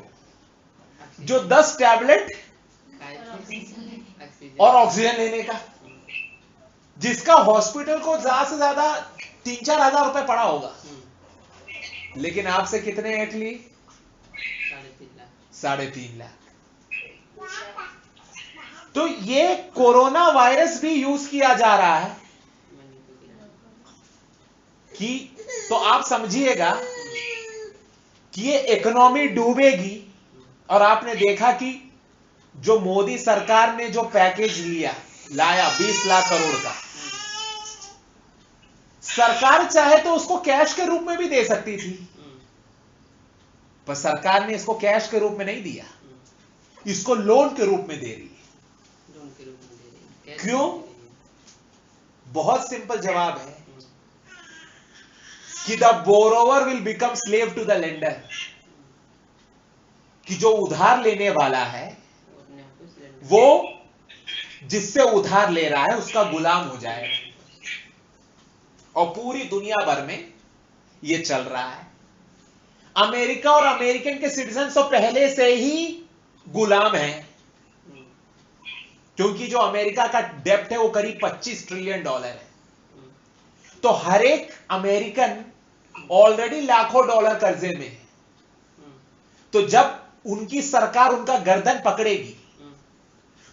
जो 10 टैबलेट और ऑक्सीजन लेने का, जिसका हॉस्पिटल को ज्यादा से ज्यादा 3-4 हजार रुपए पड़ा होगा, लेकिन आपसे कितने ऐट ली? 3.5 लाख। तो ये कोरोना वायरस भी यूज किया जा रहा है कि, तो आप समझिएगा कि ये इकोनॉमी डूबेगी। और आपने देखा कि जो मोदी सरकार ने जो पैकेज लाया 20 लाख करोड़ का, सरकार चाहे तो उसको कैश के रूप में भी दे सकती थी, पर सरकार ने इसको कैश के रूप में नहीं दिया, इसको लोन के रूप में दे रही है। क्यों? बहुत सिंपल जवाब है कि the borrower will become slave to the lender, कि जो उधार लेने वाला है वो जिससे उधार ले रहा है उसका गुलाम हो जाएगा। और पूरी दुनिया भर में यह चल रहा है। अमेरिका और अमेरिकन के सिटीजन तो पहले से ही गुलाम हैं, क्योंकि जो अमेरिका का डेप्ट है वो करीब $25 ट्रिलियन है। तो हर एक अमेरिकन ऑलरेडी लाखों डॉलर कर्जे में है। तो जब उनकी सरकार उनका गर्दन पकड़ेगी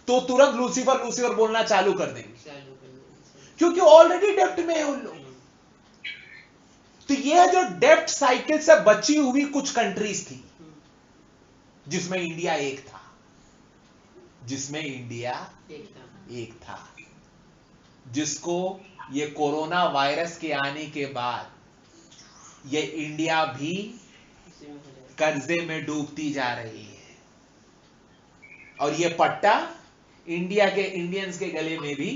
तो तुरंत लूसीफर लूसीफर बोलना चालू कर देंगे, क्योंकि ऑलरेडी डेप्ट में है उन लोग। तो यह जो डेप्ट साइकिल से बची हुई कुछ कंट्रीज थी, जिसमें इंडिया एक था, जिसको ये कोरोना वायरस के आने के बाद ये इंडिया भी कर्जे में डूबती जा रही है। और ये पट्टा इंडिया के इंडियंस के गले में भी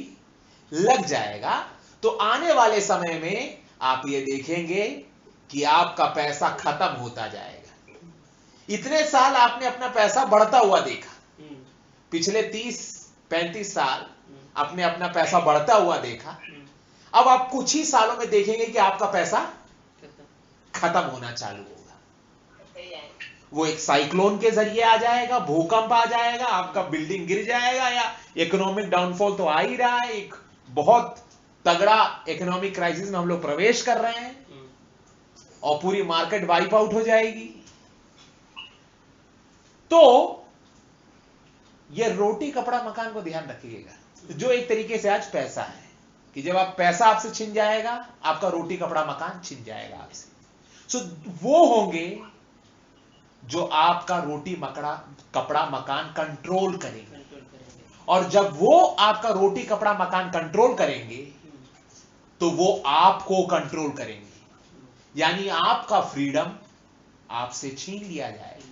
लग जाएगा। तो आने वाले समय में आप ये देखेंगे कि आपका पैसा खत्म होता जाएगा। इतने साल आपने अपना पैसा बढ़ता हुआ देखा, पिछले 30-35 साल आपने अपना पैसा बढ़ता हुआ देखा। अब आप कुछ ही सालों में देखेंगे कि आपका पैसा खत्म होना चालू होगा। वो एक साइक्लोन के जरिए आ जाएगा, भूकंप आ जाएगा, आपका बिल्डिंग गिर जाएगा, या इकोनॉमिक डाउनफॉल तो आ ही रहा है। एक बहुत तगड़ा इकोनॉमिक क्राइसिस में हम लोग प्रवेश कर रहे हैं और पूरी मार्केट वाइप आउट हो जाएगी। तो ये रोटी कपड़ा मकान को ध्यान रखिएगा, जो एक तरीके से आज पैसा है, कि जब आप पैसा आपसे छिन जाएगा, आपका रोटी कपड़ा मकान छिन जाएगा आपसे। सो वो होंगे जो आपका रोटी कपड़ा मकान कंट्रोल करेंगे। और जब वो आपका रोटी कपड़ा मकान कंट्रोल करेंगे तो वो आपको कंट्रोल करेंगे, यानी आपका फ्रीडम आपसे छीन लिया जाएगा।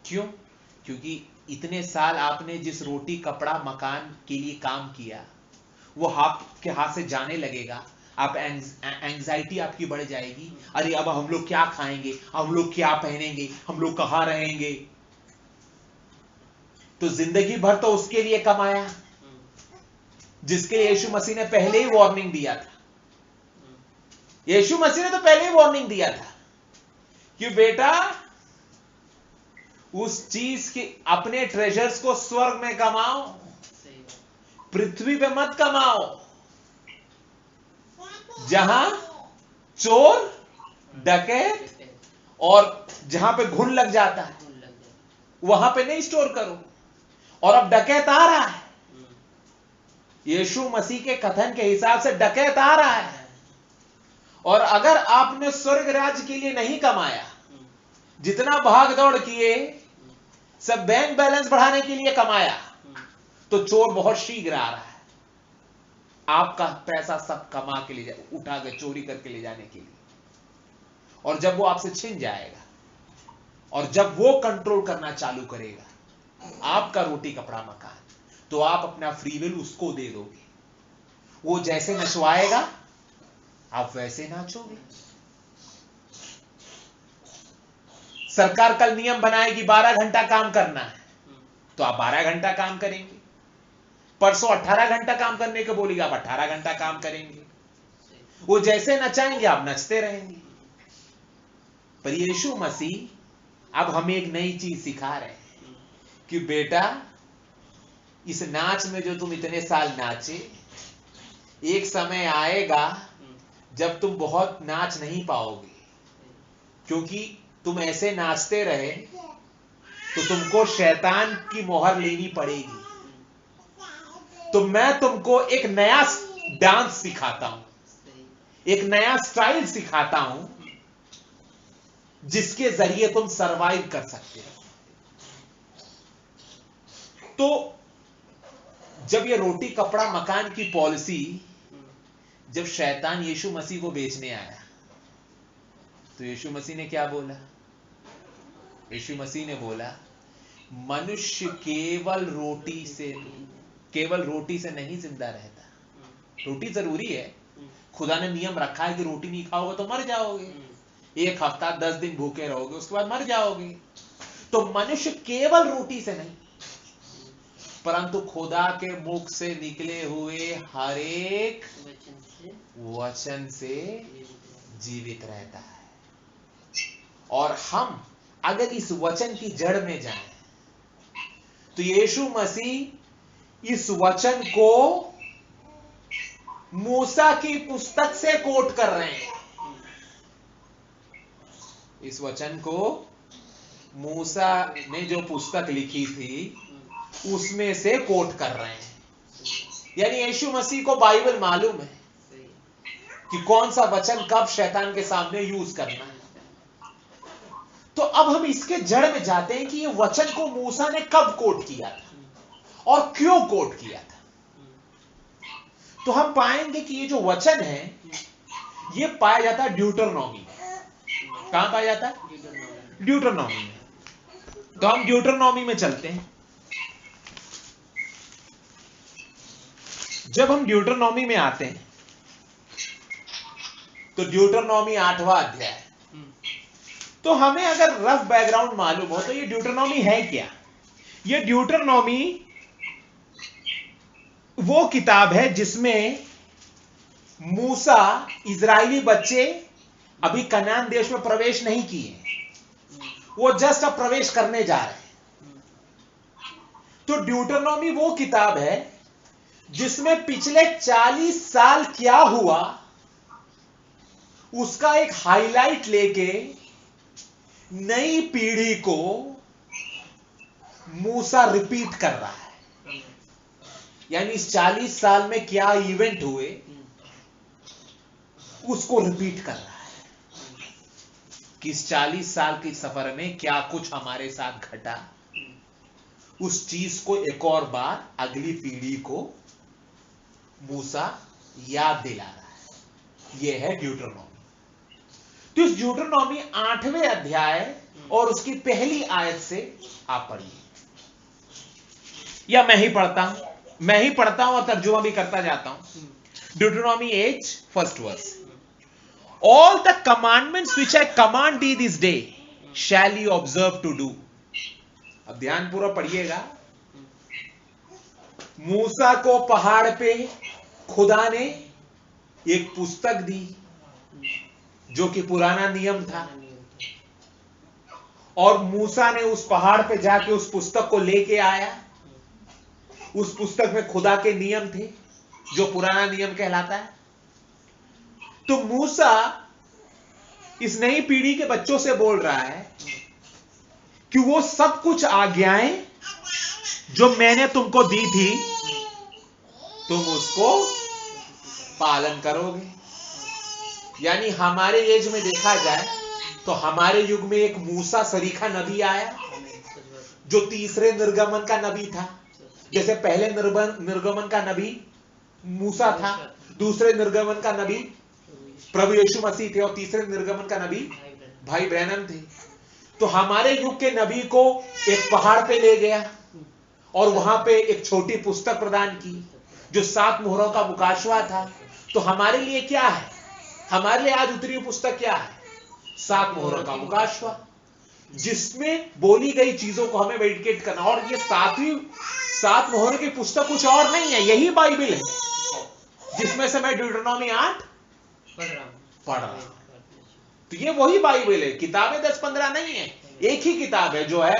क्यों? क्योंकि इतने साल आपने जिस रोटी कपड़ा मकान के लिए काम किया वो आपके हाथ से जाने लगेगा। आप एंजाइटी आपकी बढ़ जाएगी। अरे अब हम लोग क्या खाएंगे, हम लोग क्या पहनेंगे, हम लोग कहां रहेंगे। तो जिंदगी भर तो उसके लिए कमाया जिसके लिए यीशु मसीह ने पहले ही वार्निंग दिया था। यीशु मसीह ने तो पहले ही वार्निंग दिया था कि बेटा उस चीज के अपने ट्रेजर्स को स्वर्ग में कमाओ, पृथ्वी पे मत कमाओ, जहां चोर डकैत और जहां पे घुन लग जाता है वहां पे नहीं स्टोर करो। और अब डकैत आ रहा है। यीशु मसीह के कथन के हिसाब से डकैत आ रहा है। और अगर आपने स्वर्ग राज्य के लिए नहीं कमाया, जितना भाग दौड़ किए सब बैंक बैलेंस बढ़ाने के लिए कमाया, तो चोर बहुत शीघ्र आ रहा है आपका पैसा सब कमा के ले उठा के चोरी करके ले जाने के लिए। और जब वो आपसे छिन जाएगा और जब वो कंट्रोल करना चालू करेगा आपका रोटी कपड़ा मकान, तो आप अपना फ्री विल उसको दे दोगे। वो जैसे नचवाएगा आप वैसे नाचोगे। सरकार कल नियम बनाएगी 12 घंटा काम करना है, तो आप 12 घंटा काम करेंगे। परसों 18 घंटा काम करने को बोलेगी, आप 18 घंटा काम करेंगे। वो जैसे नचाएंगे आप नचते रहेंगे। पर यीशु मसीह अब हमें एक नई चीज सिखा रहे हैं कि बेटा, इस नाच में जो तुम इतने साल नाचे, एक समय आएगा जब तुम बहुत नाच नहीं पाओगे, क्योंकि तुम ऐसे नाचते रहे तो तुमको शैतान की मोहर लेनी पड़ेगी। तो मैं तुमको एक नया डांस सिखाता हूं, एक नया स्टाइल सिखाता हूं, जिसके जरिए तुम सरवाइव कर सकते हो। तो जब ये रोटी कपड़ा मकान की पॉलिसी, जब शैतान यीशु मसीह को बेचने आया, तो यीशु मसीह ने क्या बोला? यीशु मसीह ने बोला, मनुष्य केवल रोटी से नहीं जिंदा रहता। रोटी जरूरी है, खुदा ने नियम रखा है कि रोटी नहीं खाओगे तो मर जाओगे। 1 हफ्ता 10 दिन भूखे रहोगे, उसके बाद मर जाओगे। तो मनुष्य केवल रोटी से नहीं, परंतु खुदा के मुख से निकले हुए हर एक वचन से जीवित रहता है। और हम अगर इस वचन की जड़ में जाएं, तो यीशु मसीह इस वचन को मूसा की पुस्तक से कोट कर रहे हैं। इस वचन को मूसा ने जो पुस्तक लिखी थी उसमें से कोट कर रहे हैं। यानी यीशु मसीह को बाइबल मालूम है कि कौन सा वचन कब शैतान के सामने यूज करना है। तो अब हम इसके जड़ में जाते हैं कि ये वचन को मूसा ने कब कोट किया था और क्यों कोट किया था। तो हम पाएंगे कि ये जो वचन है ये पाया जाता है ड्यूटरनॉमी में। कहां पाया जाता है? ड्यूटरनॉमी में। तो हम ड्यूटरनॉमी में चलते हैं। जब हम ड्यूटरनॉमी में आते हैं तो ड्यूटरनॉमी 8वां अध्याय। तो हमें अगर रफ बैकग्राउंड मालूम हो तो ये ड्यूटरनॉमी है क्या? ये ड्यूटरनॉमी वो किताब है जिसमें मूसा, इजरायली बच्चे अभी कनान देश में प्रवेश नहीं किए, वो जस्ट अब प्रवेश करने जा रहे हैं। तो ड्यूटरनॉमी वो किताब है जिसमें पिछले 40 साल क्या हुआ उसका एक हाईलाइट लेके नई पीढ़ी को मूसा रिपीट कर रहा है। यानी इस 40 साल में क्या इवेंट हुए उसको रिपीट कर रहा है कि इस 40 साल के सफर में क्या कुछ हमारे साथ घटा, उस चीज को एक और बार अगली पीढ़ी को मूसा याद दिला रहा है। यह है ड्यूटरनॉमी। तो इस ड्यूटरनॉमी 8वें अध्याय और उसकी पहली आयत से आप पढ़िए, या मैं ही पढ़ता हूं और तर्जुमा भी करता जाता हूं। Deuteronomy 8 first verse. All the commandments which I command thee this day shall you observe to do। अब ध्यान पूरा पढ़िएगा। मूसा को पहाड़ पे खुदा ने एक पुस्तक दी जो कि पुराना नियम था, और मूसा ने उस पहाड़ पे जाके उस पुस्तक को लेके आया। उस पुस्तक में खुदा के नियम थे जो पुराना नियम कहलाता है। तो मूसा इस नई पीढ़ी के बच्चों से बोल रहा है कि वो सब कुछ आज्ञाएं जो मैंने तुमको दी थी तुम उसको पालन करोगे। यानी हमारे एज में देखा जाए तो हमारे युग में एक मूसा सरीखा नबी आया जो तीसरे निर्गमन का नबी था। जैसे पहले निर्गमन का नबी मूसा था, दूसरे निर्गमन का नबी प्रभु यीशु मसीह थे और तीसरे निर्गमन का नबी भाई ब्रैनम थे। तो हमारे युग के नबी को एक पहाड़ पे ले गया और वहां पे एक छोटी पुस्तक प्रदान की जो 7 मोहरों का मुकाशवा था। तो हमारे लिए क्या है? हमारे लिए आज उतरी हुई पुस्तक क्या है? 7 मोहरों का मुकाशवा, जिसमें बोली गई चीजों को हमें मेडिटेट करना। और ये 7 मोहरों की पुस्तक कुछ और नहीं है, यही बाइबल है जिसमें से मैं ड्यूटरनॉमी 8 पढ़ रहा हूं। तो ये वही बाइबल है, किताबें 10-15 नहीं है, एक ही किताब है जो है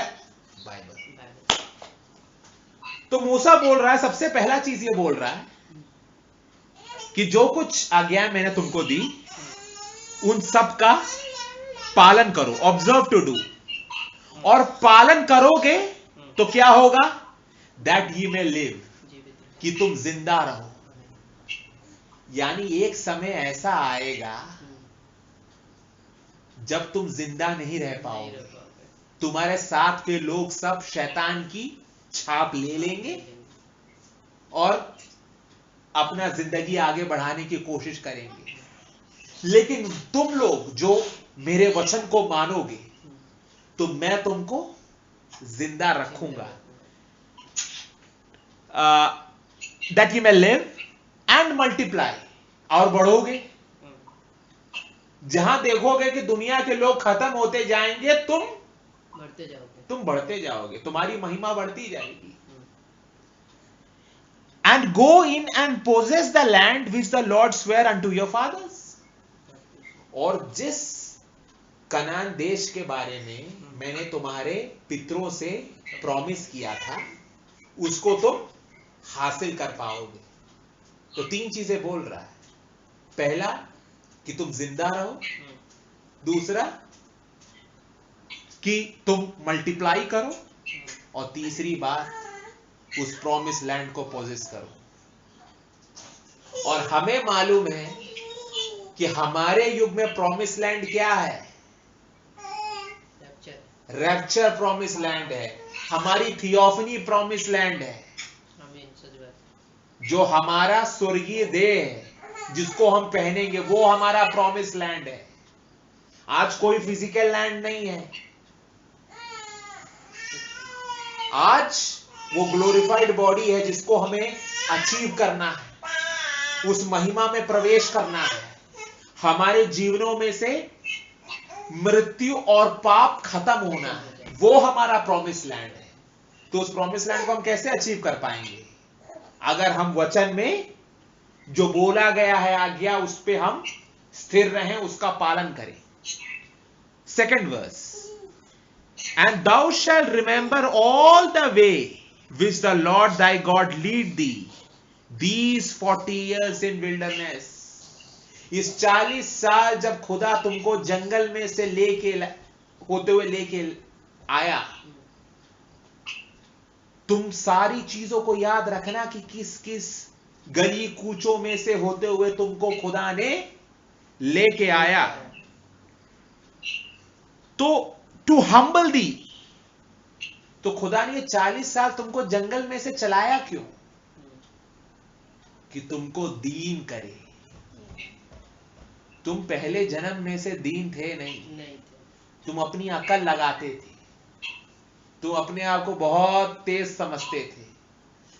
बाइबल। तो मूसा बोल रहा है, सबसे पहला चीज ये बोल रहा है कि जो कुछ आज्ञा मैंने तुमको दी उन सब का पालन करो, ऑब्जर्व टू डू। और पालन करोगे तो क्या होगा? दैट ye may लिव, कि तुम जिंदा रहो। यानी एक समय ऐसा आएगा जब तुम जिंदा नहीं रह पाओगे, तुम्हारे साथ के लोग सब शैतान की छाप ले लेंगे और अपना जिंदगी आगे बढ़ाने की कोशिश करेंगे। लेकिन तुम लोग जो मेरे वचन को मानोगे तो मैं तुमको जिंदा रखूंगा। That you may live and multiply, और बढ़ोगे। जहां देखोगे कि दुनिया के लोग खत्म होते जाएंगे, तुम बढ़ते जाओगे, तुम्हारी महिमा बढ़ती जाएगी। And go in and possess the land which the Lord sware unto your fathers. और जिस कनान देश के बारे में मैंने तुम्हारे पितरों से प्रॉमिस किया था उसको तुम हासिल कर पाओगे। तो 3 चीजें बोल रहा है। पहला कि तुम जिंदा रहो, दूसरा कि तुम मल्टीप्लाई करो, और तीसरी बात उस प्रॉमिस लैंड को पोजेस करो। और हमें मालूम है कि हमारे युग में प्रॉमिस लैंड क्या है? रैप्चर प्रॉमिस लैंड है, हमारी थियोफनी प्रॉमिस लैंड है, जो हमारा स्वर्गीय देह है जिसको हम पहनेंगे, वो हमारा प्रॉमिस लैंड है। आज कोई फिजिकल लैंड नहीं है, आज वो ग्लोरिफाइड बॉडी है जिसको हमें अचीव करना है, उस महिमा में प्रवेश करना है। हमारे जीवनों में से मृत्यु और पाप खत्म होना है, वो हमारा प्रॉमिस लैंड है। तो उस प्रॉमिस लैंड को हम कैसे अचीव कर पाएंगे? अगर हम वचन में जो बोला गया है आज्ञा, उस पे हम स्थिर रहें, उसका पालन करें। Second verse, and thou shall remember all the way which the Lord thy God lead thee these 40 years in wilderness. इस 40 साल जब खुदा तुमको जंगल में से होते हुए लेके आया, तुम सारी चीजों को याद रखना कि किस किस गली कूचों में से होते हुए तुमको खुदा ने लेके आया। तो टू हम्बल दी, तो खुदा ने 40 साल तुमको जंगल में से चलाया क्यों? कि तुमको दीन करे। तुम पहले जन्म में से दीन थे नहीं, तुम अपनी अकल लगाते थे, तुम अपने आप को बहुत तेज समझते थे।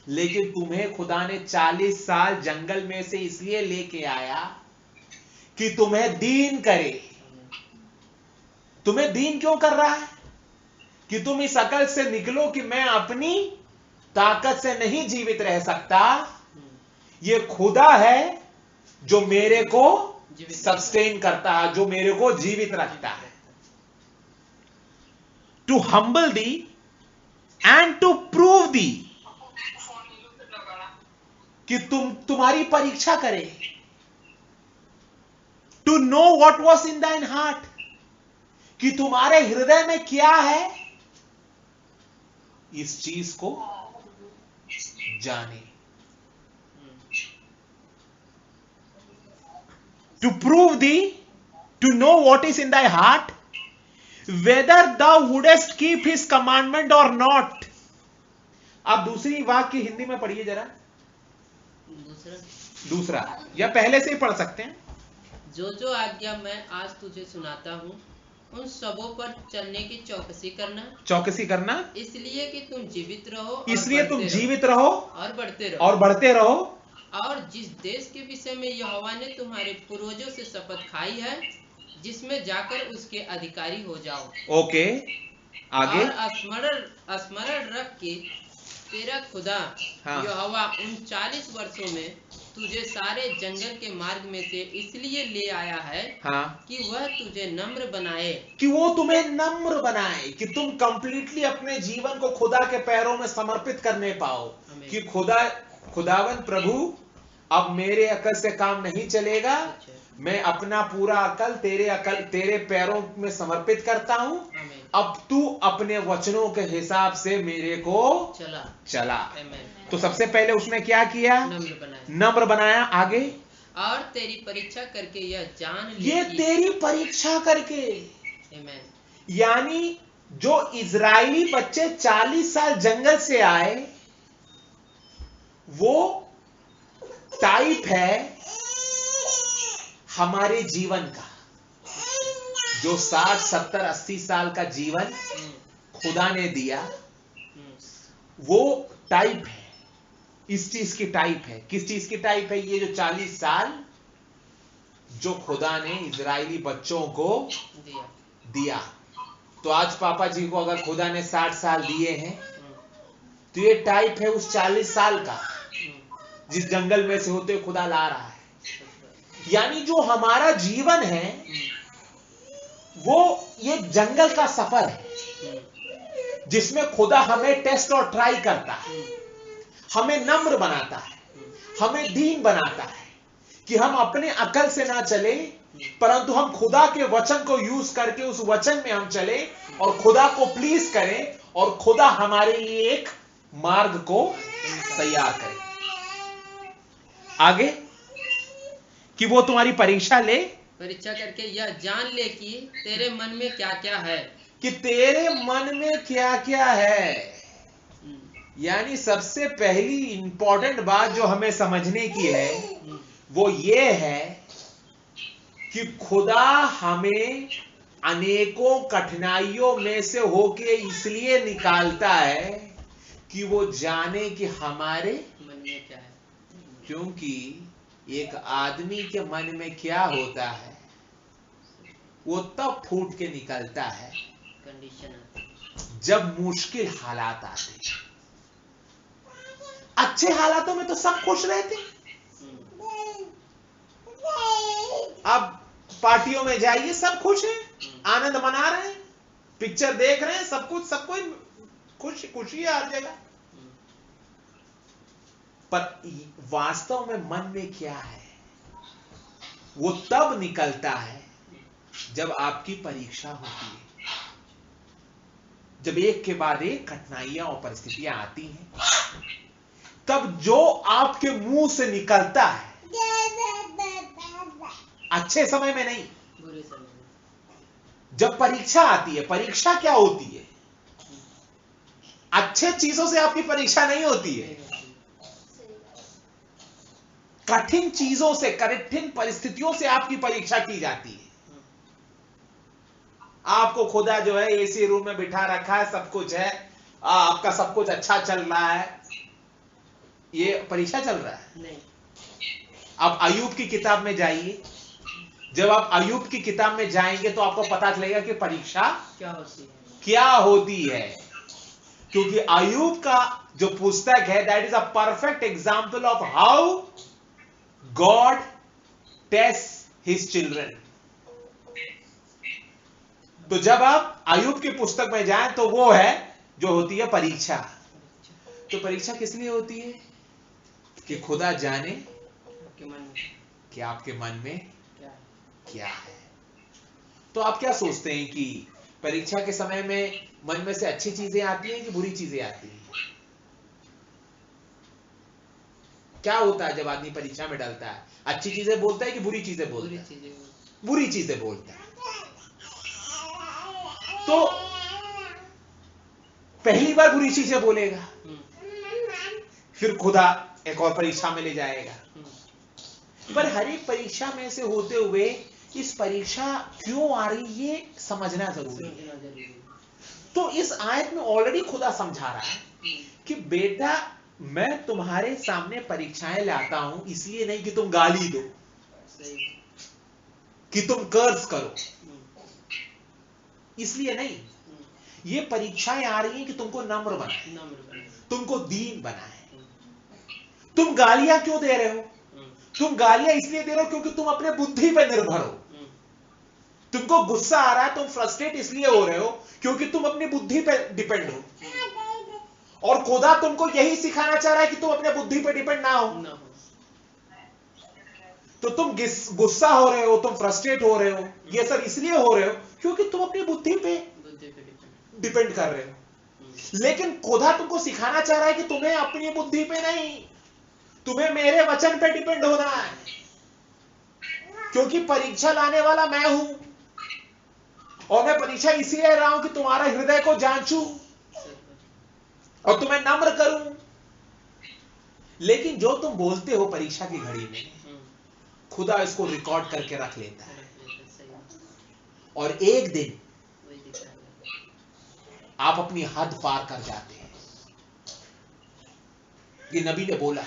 लेकिन तुम्हें खुदा ने 40 साल जंगल में से इसलिए लेके आया कि तुम्हें दीन करे। तुम्हें दीन क्यों कर रहा है? कि तुम इस अकल से निकलो कि मैं अपनी ताकत से नहीं जीवित रह सकता, ये खुदा है जो मेरे को सस्टेन करता है, जो मेरे को जीवित रखता है। To humble thee and to prove thee, कि तुम्हारी परीक्षा करे। To know what was in thine heart, कि तुम्हारे हृदय में क्या है, इस चीज को जाने। To prove thee, to know what is in thy heart, whether thou wouldest keep his commandment or not। आप दूसरी वाक्य हिंदी में पढ़िए जरा। दूसरा या पहले से ही पढ़ सकते हैं। जो जो आज्ञा मैं आज तुझे सुनाता हूँ उन सबों पर चलने की चौकसी करना। चौकसी करना इसलिए कि तुम जीवित रहो, इसलिए तुम जीवित रहो और बढ़ते रहो, और बढ़ते रहो। और जिस देश के विषय में यहोवा ने तुम्हारे पूर्वजों से शपथ खाई है, जिसमें जाकर उसके अधिकारी हो जाओ। ओके, आगे। और स्मरण रख के तेरा खुदा यहोवा उन 40 वर्षों में तुझे सारे जंगल के मार्ग में से इसलिए ले आया है कि वह तुझे नम्र बनाए, कि वो तुम्हें नम्र बनाए, कि तुम कंप्लीटली अपने जीवन को खुदा के पैरों में समर्पित करने पाओ, कि खुदावन प्रभु अब मेरे अकल से काम नहीं चलेगा, मैं अपना पूरा अकल तेरे पैरों में समर्पित करता हूं। अब तू अपने वचनों के हिसाब से मेरे को चला। तो सबसे पहले उसने क्या किया? नम्र बनाया। आगे, और तेरी परीक्षा करके यह जान ले, ये तेरी परीक्षा करके, यानी जो इजरायली बच्चे 40 साल जंगल से आए, वो टाइप है हमारे जीवन का। जो 60, 70, 80 साल का जीवन खुदा ने दिया, वो टाइप है, इस चीज की टाइप है। किस चीज की टाइप है? ये जो 40 साल जो खुदा ने इजरायली बच्चों को दिया। तो आज पापा जी को अगर खुदा ने 60 साल दिए हैं, तो ये टाइप है उस 40 साल का, जिस जंगल में से होते खुदा ला रहा है। यानी जो हमारा जीवन है वो ये जंगल का सफर है, जिसमें खुदा हमें टेस्ट और ट्राई करता है, हमें नम्र बनाता है, हमें दीन बनाता है, कि हम अपने अकल से ना चले, परंतु हम खुदा के वचन को यूज करके उस वचन में हम चले और खुदा को प्लीज करें, और खुदा हमारे लिए एक मार्ग को तैयार करे। आगे, कि वो तुम्हारी परीक्षा ले, परीक्षा करके यह जान ले कि तेरे मन में क्या क्या है, कि तेरे मन में क्या क्या है। यानी सबसे पहली इंपॉर्टेंट बात जो हमें समझने की है वो ये है कि खुदा हमें अनेकों कठिनाइयों में से होके इसलिए निकालता है कि वो जाने कि हमारे मन में क्या है। क्योंकि एक आदमी के मन में क्या होता है वो तब फूट के निकलता है कंडीशन जब मुश्किल हालात आते हैं। अच्छे हालातों में तो सब खुश रहते हैं। अब पार्टियों में जाइए, सब खुश हैं, आनंद मना रहे हैं, पिक्चर देख रहे हैं, सब कुछ खुशी है हर जगह। पर वास्तव में मन में क्या है वो तब निकलता है जब आपकी परीक्षा होती है, जब एक के बाद एक कठिनाइयां और परिस्थितियां आती हैं, तब जो आपके मुंह से निकलता है, अच्छे समय में नहीं, बुरे समय में। जब परीक्षा आती है, परीक्षा क्या होती है? अच्छे चीजों से आपकी परीक्षा नहीं होती है, कठिन चीजों से, कठिन परिस्थितियों से आपकी परीक्षा की जाती है। आपको खुदा जो है एसी रूम में बिठा रखा है, सब कुछ है, आपका सब कुछ अच्छा चल रहा है, ये परीक्षा चल रहा है नहीं। आप अय्यूब की किताब में जाइए, जब आप अय्यूब की किताब में जाएंगे तो आपको पता चलेगा कि परीक्षा क्या होती है। क्योंकि अय्यूब का जो पुस्तक है that is a perfect example of how God test his children. तो जब आप अय्यूब की पुस्तक में जाएं तो वो है जो होती है परीक्षा। तो परीक्षा किस लिए होती है? कि खुदा जाने कि आपके मन में क्या है। तो आप क्या सोचते हैं कि परीक्षा के समय में मन में से अच्छी चीजें आती हैं कि बुरी चीजें आती हैं? क्या होता है जब आदमी परीक्षा में डलता है? अच्छी चीजें बोलता है कि बुरी चीजें बोलता है? बुरी चीजें बोलता है। तो पहली बार बुरी चीजें बोलेगा, फिर खुदा एक और परीक्षा में ले जाएगा। पर हर एक परीक्षा में से होते हुए इस परीक्षा क्यों आ रही ये समझना जरूरी है। तो इस आयत में ऑलरेडी खुदा समझा रहा है कि बेटा मैं तुम्हारे सामने परीक्षाएं लाता हूं, इसलिए नहीं कि तुम गाली दो, कि तुम कर्ज करो, इसलिए नहीं। ये परीक्षाएं आ रही हैं कि तुमको नम्र बनाए, तुमको दीन बनाए। तुम गालियां क्यों दे रहे हो? तुम गालियां इसलिए दे रहे हो क्योंकि तुम अपने बुद्धि पर निर्भर हो। तुमको गुस्सा आ रहा है, तुम फ्रस्ट्रेट इसलिए हो रहे हो क्योंकि तुम अपनी बुद्धि पे डिपेंड हो। और खुदा तुमको यही सिखाना चाह रहा है कि तुम अपने बुद्धि पे डिपेंड ना हो। तो तुम गुस्सा हो रहे हो, तुम फ्रस्ट्रेट हो रहे हो, ये सब इसलिए हो रहे हो क्योंकि तुम अपनी बुद्धि पे डिपेंड कर रहे हो। लेकिन खुदा तुमको सिखाना चाह रहा है कि तुम्हें अपनी बुद्धि पे नहीं, तुम्हें मेरे वचन पे डिपेंड होना है, क्योंकि परीक्षा लाने वाला मैं हूं। और मैं परीक्षा इसलिए ले रहा हूं कि तुम्हारा हृदय को जांचूं और तुम्हें नम्र करूं। लेकिन जो तुम बोलते हो परीक्षा की घड़ी में, खुदा इसको रिकॉर्ड करके रख लेता है। और एक दिन आप अपनी हद पार कर जाते हैं। ये नबी ने बोला,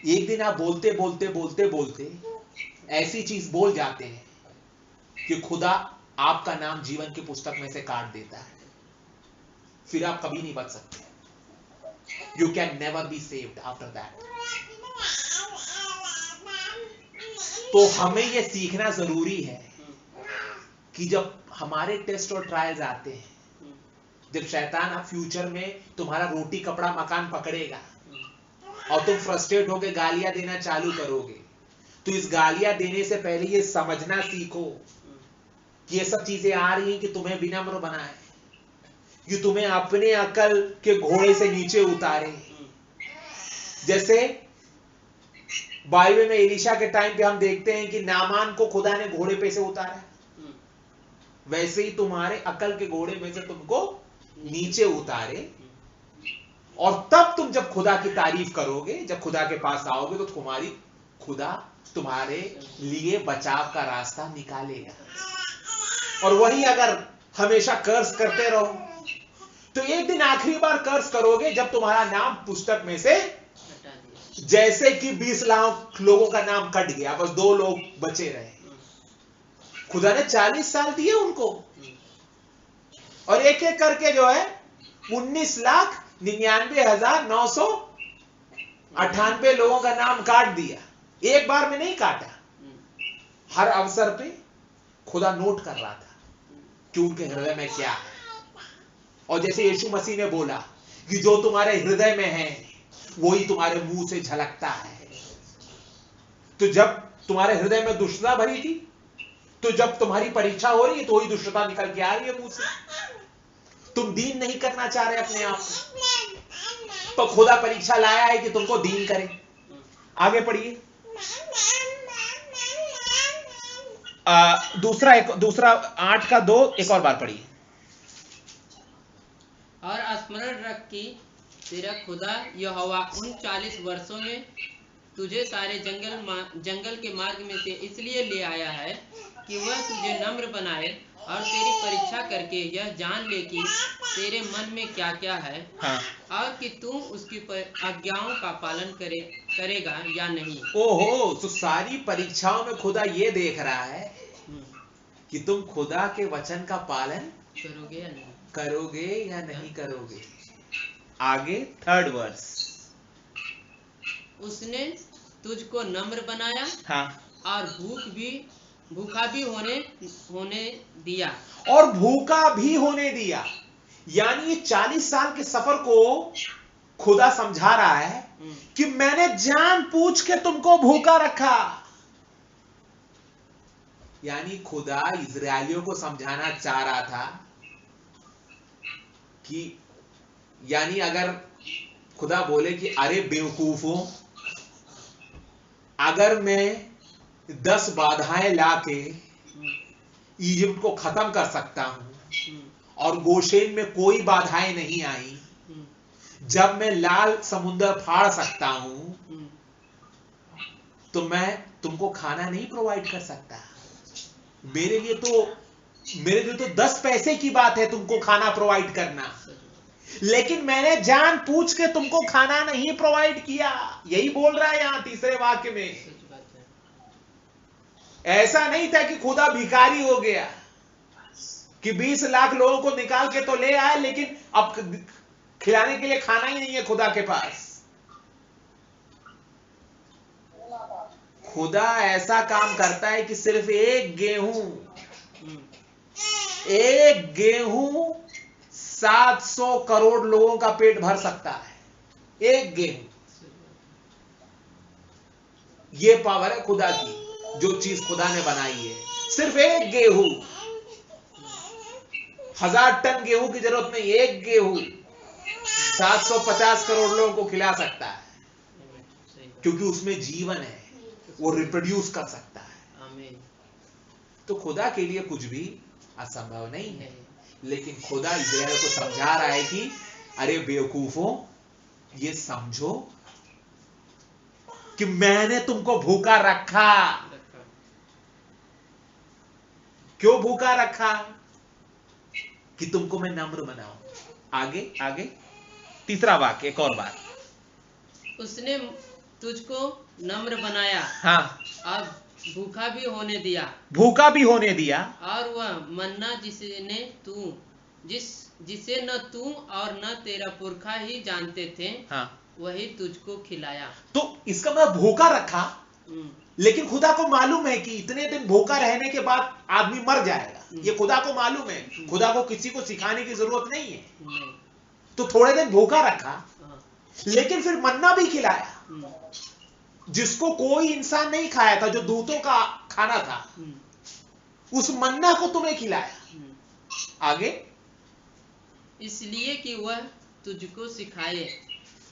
एक दिन आप बोलते बोलते बोलते बोलते ऐसी चीज बोल जाते हैं कि खुदा आपका नाम जीवन की पुस्तक में से काट देता है। फिर आप कभी नहीं बच सकते। You can never be saved after that. तो हमें यह सीखना जरूरी है कि जब हमारे टेस्ट और ट्रायल्स आते हैं, जब शैतान अब फ्यूचर में तुम्हारा रोटी कपड़ा मकान पकड़ेगा और तुम फ्रस्ट्रेट होकर गालियां देना चालू करोगे, तो इस गालियां देने से पहले ये समझना सीखो कि ये सब चीजें आ रही हैं कि तुम्हें विनम्र बनाए, कि तुम्हें अपने अकल के घोड़े से नीचे उतारे। जैसे बाइबल में एलीशा के टाइम पे हम देखते हैं कि नामान को खुदा ने घोड़े पे से उतारा, वैसे ही तुम्हारे अकल के घोड़े में से तुमको नीचे उतारे। और तब तुम जब खुदा की तारीफ करोगे, जब खुदा के पास आओगे, तो खुदा तुम्हारे लिए बचाव का रास्ता निकालेगा। और वही अगर हमेशा कर्ज करते रहो, तो एक दिन आखिरी बार कर्ज करोगे जब तुम्हारा नाम पुस्तक में से, जैसे कि 20 लाख लोगों का नाम कट गया, बस 2 लोग बचे रहे। खुदा ने 40 साल दिए उनको, और एक एक करके जो है 19,99,998 लोगों का नाम काट दिया। एक बार में नहीं काटा, हर अवसर पे खुदा नोट कर रहा था कि उनके हृदय में क्या है। और जैसे यीशु मसीह ने बोला कि जो तुम्हारे हृदय में है वही तुम्हारे मुंह से झलकता है। तो जब तुम्हारे हृदय में दुष्टता भरी थी, तो जब तुम्हारी परीक्षा हो रही है, तो वही दुष्टता निकल के आ रही है मुंह से। तुम दीन नहीं करना चाह रहे अपने आप को, तो खुदा परीक्षा लाया है कि तुमको दीन करे। आगे पढ़िए। दूसरा 8:2 एक और बार पढ़िए। और स्मरण रख कि तेरा खुदा यहोवा उन 40 वर्षों में तुझे सारे जंगल के मार्ग में से इसलिए ले आया है कि वह तुझे नम्र बनाए और तेरी परीक्षा करके यह जान ले कि तेरे मन में क्या क्या है। हाँ। और कि तुम उसकी आज्ञाओं का पालन करेगा या नहीं। ओहो, तो सारी परीक्षाओं में खुदा ये देख रहा है कि तुम खुदा के वचन का पालन करोगे या नहीं, करोगे। आगे 3rd वर्स। उसने तुझको नम्र बनाया। हाँ। और भूखा भी होने दिया। और भूखा भी होने दिया, यानी ये 40 साल के सफर को खुदा समझा रहा है कि मैंने जानबूझ के तुमको भूखा रखा। यानी खुदा इजरायलियों को समझाना चाह रहा था कि यानी अगर खुदा बोले कि अरे बेवकूफों, अगर मैं 10 बाधाएं लाके इजिप्ट को खत्म कर सकता हूं और गोशेन में कोई बाधाएं नहीं आई, जब मैं लाल समुद्र फाड़ सकता हूं, तो मैं तुमको खाना नहीं प्रोवाइड कर सकता। मेरे लिए तो 10 पैसे की बात है तुमको खाना प्रोवाइड करना, लेकिन मैंने जान पूछ के तुमको खाना नहीं प्रोवाइड किया। यही बोल रहा है यहां तीसरे वाक्य में। ऐसा नहीं था कि खुदा भिखारी हो गया कि 20 लाख लोगों को निकाल के तो ले आए, लेकिन अब खिलाने के लिए खाना ही नहीं है खुदा के पास। खुदा ऐसा काम करता है कि सिर्फ एक गेहूं 700 करोड़ लोगों का पेट भर सकता है। एक गेहूं। ये पावर है खुदा की, जो चीज खुदा ने बनाई है। सिर्फ एक गेहूं, 1000 टन गेहूं की जरूरत नहीं, एक गेहूं 750 करोड़ लोगों को खिला सकता है, क्योंकि उसमें जीवन है, वो रिप्रोड्यूस कर सकता है। तो खुदा के लिए कुछ भी असंभव नहीं है। लेकिन खुदा इस्राएल को समझा रहा है कि अरे बेवकूफों, ये समझो कि मैंने तुमको भूखा रखा। क्यों भूखा रखा? कि तुमको मैं नम्र बनाऊं। आगे तीसरा वाक्य, एक और बात। उसने तुझको नम्र बनाया, हाँ, और भूखा भी होने दिया, और वह मन्ना जिसे न तू और न तेरा पुरखा ही जानते थे, हाँ, वही तुझको खिलाया। तो इसका मतलब भूखा रखा, लेकिन खुदा को मालूम है कि इतने दिन भूखा रहने के बाद आदमी मर जाएगा। ये खुदा को मालूम है। खुदा को किसी को सिखाने की जरूरत नहीं है। तो थोड़े दिन भूखा रखा, लेकिन फिर मन्ना भी खिलाया, जिसको कोई इंसान नहीं खाया था, जो दूतों का खाना था। उस मन्ना को तुम्हें खिलाया। आगे, इसलिए कि वह तुझको सिखाए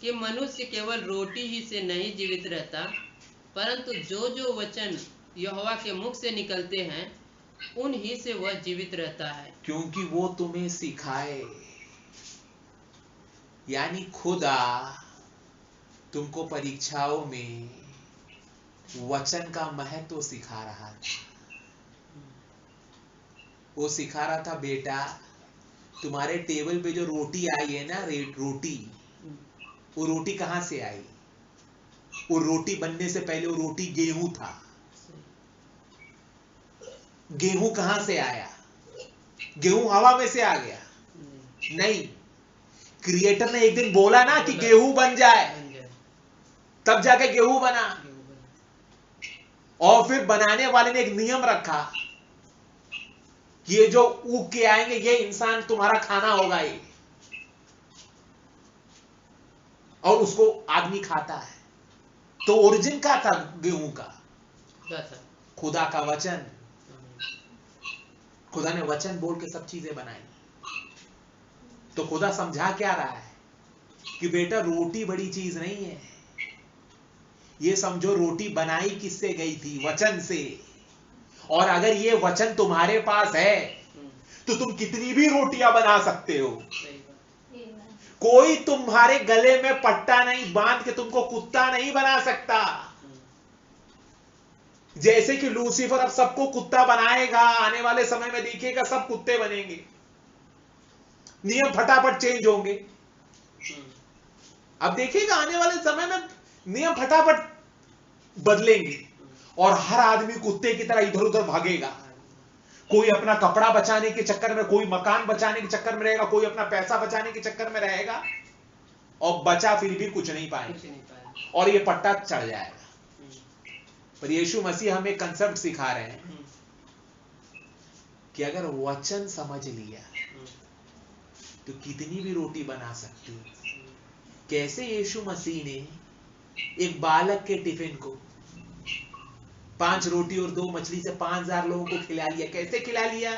कि मनुष्य केवल रोटी ही से नहीं जीवित रहता, परंतु जो जो वचन यहोवा के मुख से निकलते हैं, उन्हीं से वह जीवित रहता है। क्योंकि वो तुम्हें सिखाए, यानी खुदा तुमको परीक्षाओं में वचन का महत्व सिखा रहा था। वो सिखा रहा था, बेटा तुम्हारे टेबल पे जो रोटी आई है ना, रोटी, वो रोटी कहां से आई? वो रोटी बनने से पहले वो रोटी गेहूं था। गेहूं कहां से आया? गेहूं हवा में से आ गया? नहीं, क्रिएटर ने एक दिन बोला ना कि गेहूं बन जाए, तब जाके गेहूं बना। और फिर बनाने वाले ने एक नियम रखा, ये जो उग के आएंगे ये इंसान तुम्हारा खाना होगा ये, और उसको आदमी खाता है। तो ओरिजिन का था गेहूं का, खुदा का वचन। खुदा ने वचन बोल के सब चीजें बनाई। तो खुदा समझा क्या रहा है कि बेटा रोटी बड़ी चीज नहीं है। ये समझो रोटी बनाई किससे गई थी? वचन से। और अगर ये वचन तुम्हारे पास है तो तुम कितनी भी रोटियां बना सकते हो। कोई तुम्हारे गले में पट्टा नहीं बांध के तुमको कुत्ता नहीं बना सकता। जैसे कि लूसीफर अब सबको कुत्ता बनाएगा, आने वाले समय में देखिएगा सब कुत्ते बनेंगे, नियम फटाफट चेंज होंगे। अब देखिएगा आने वाले समय में नियम फटाफट बदलेंगे और हर आदमी कुत्ते की तरह इधर उधर भागेगा। कोई अपना कपड़ा बचाने के चक्कर में, कोई मकान बचाने के चक्कर में रहेगा, कोई अपना पैसा बचाने के चक्कर में रहेगा, और बचा फिर भी कुछ नहीं पाएगा और ये पट्टा चढ़ जाएगा। पर यीशु मसीह हमें कंसेप्ट सिखा रहे हैं कि अगर वचन समझ लिया तो कितनी भी रोटी बना सकती हो। कैसे यीशु मसीह ने एक बालक के टिफिन को 5 रोटी और 2 मछली से 5000 लोगों को खिला लिया। कैसे खिला लिया?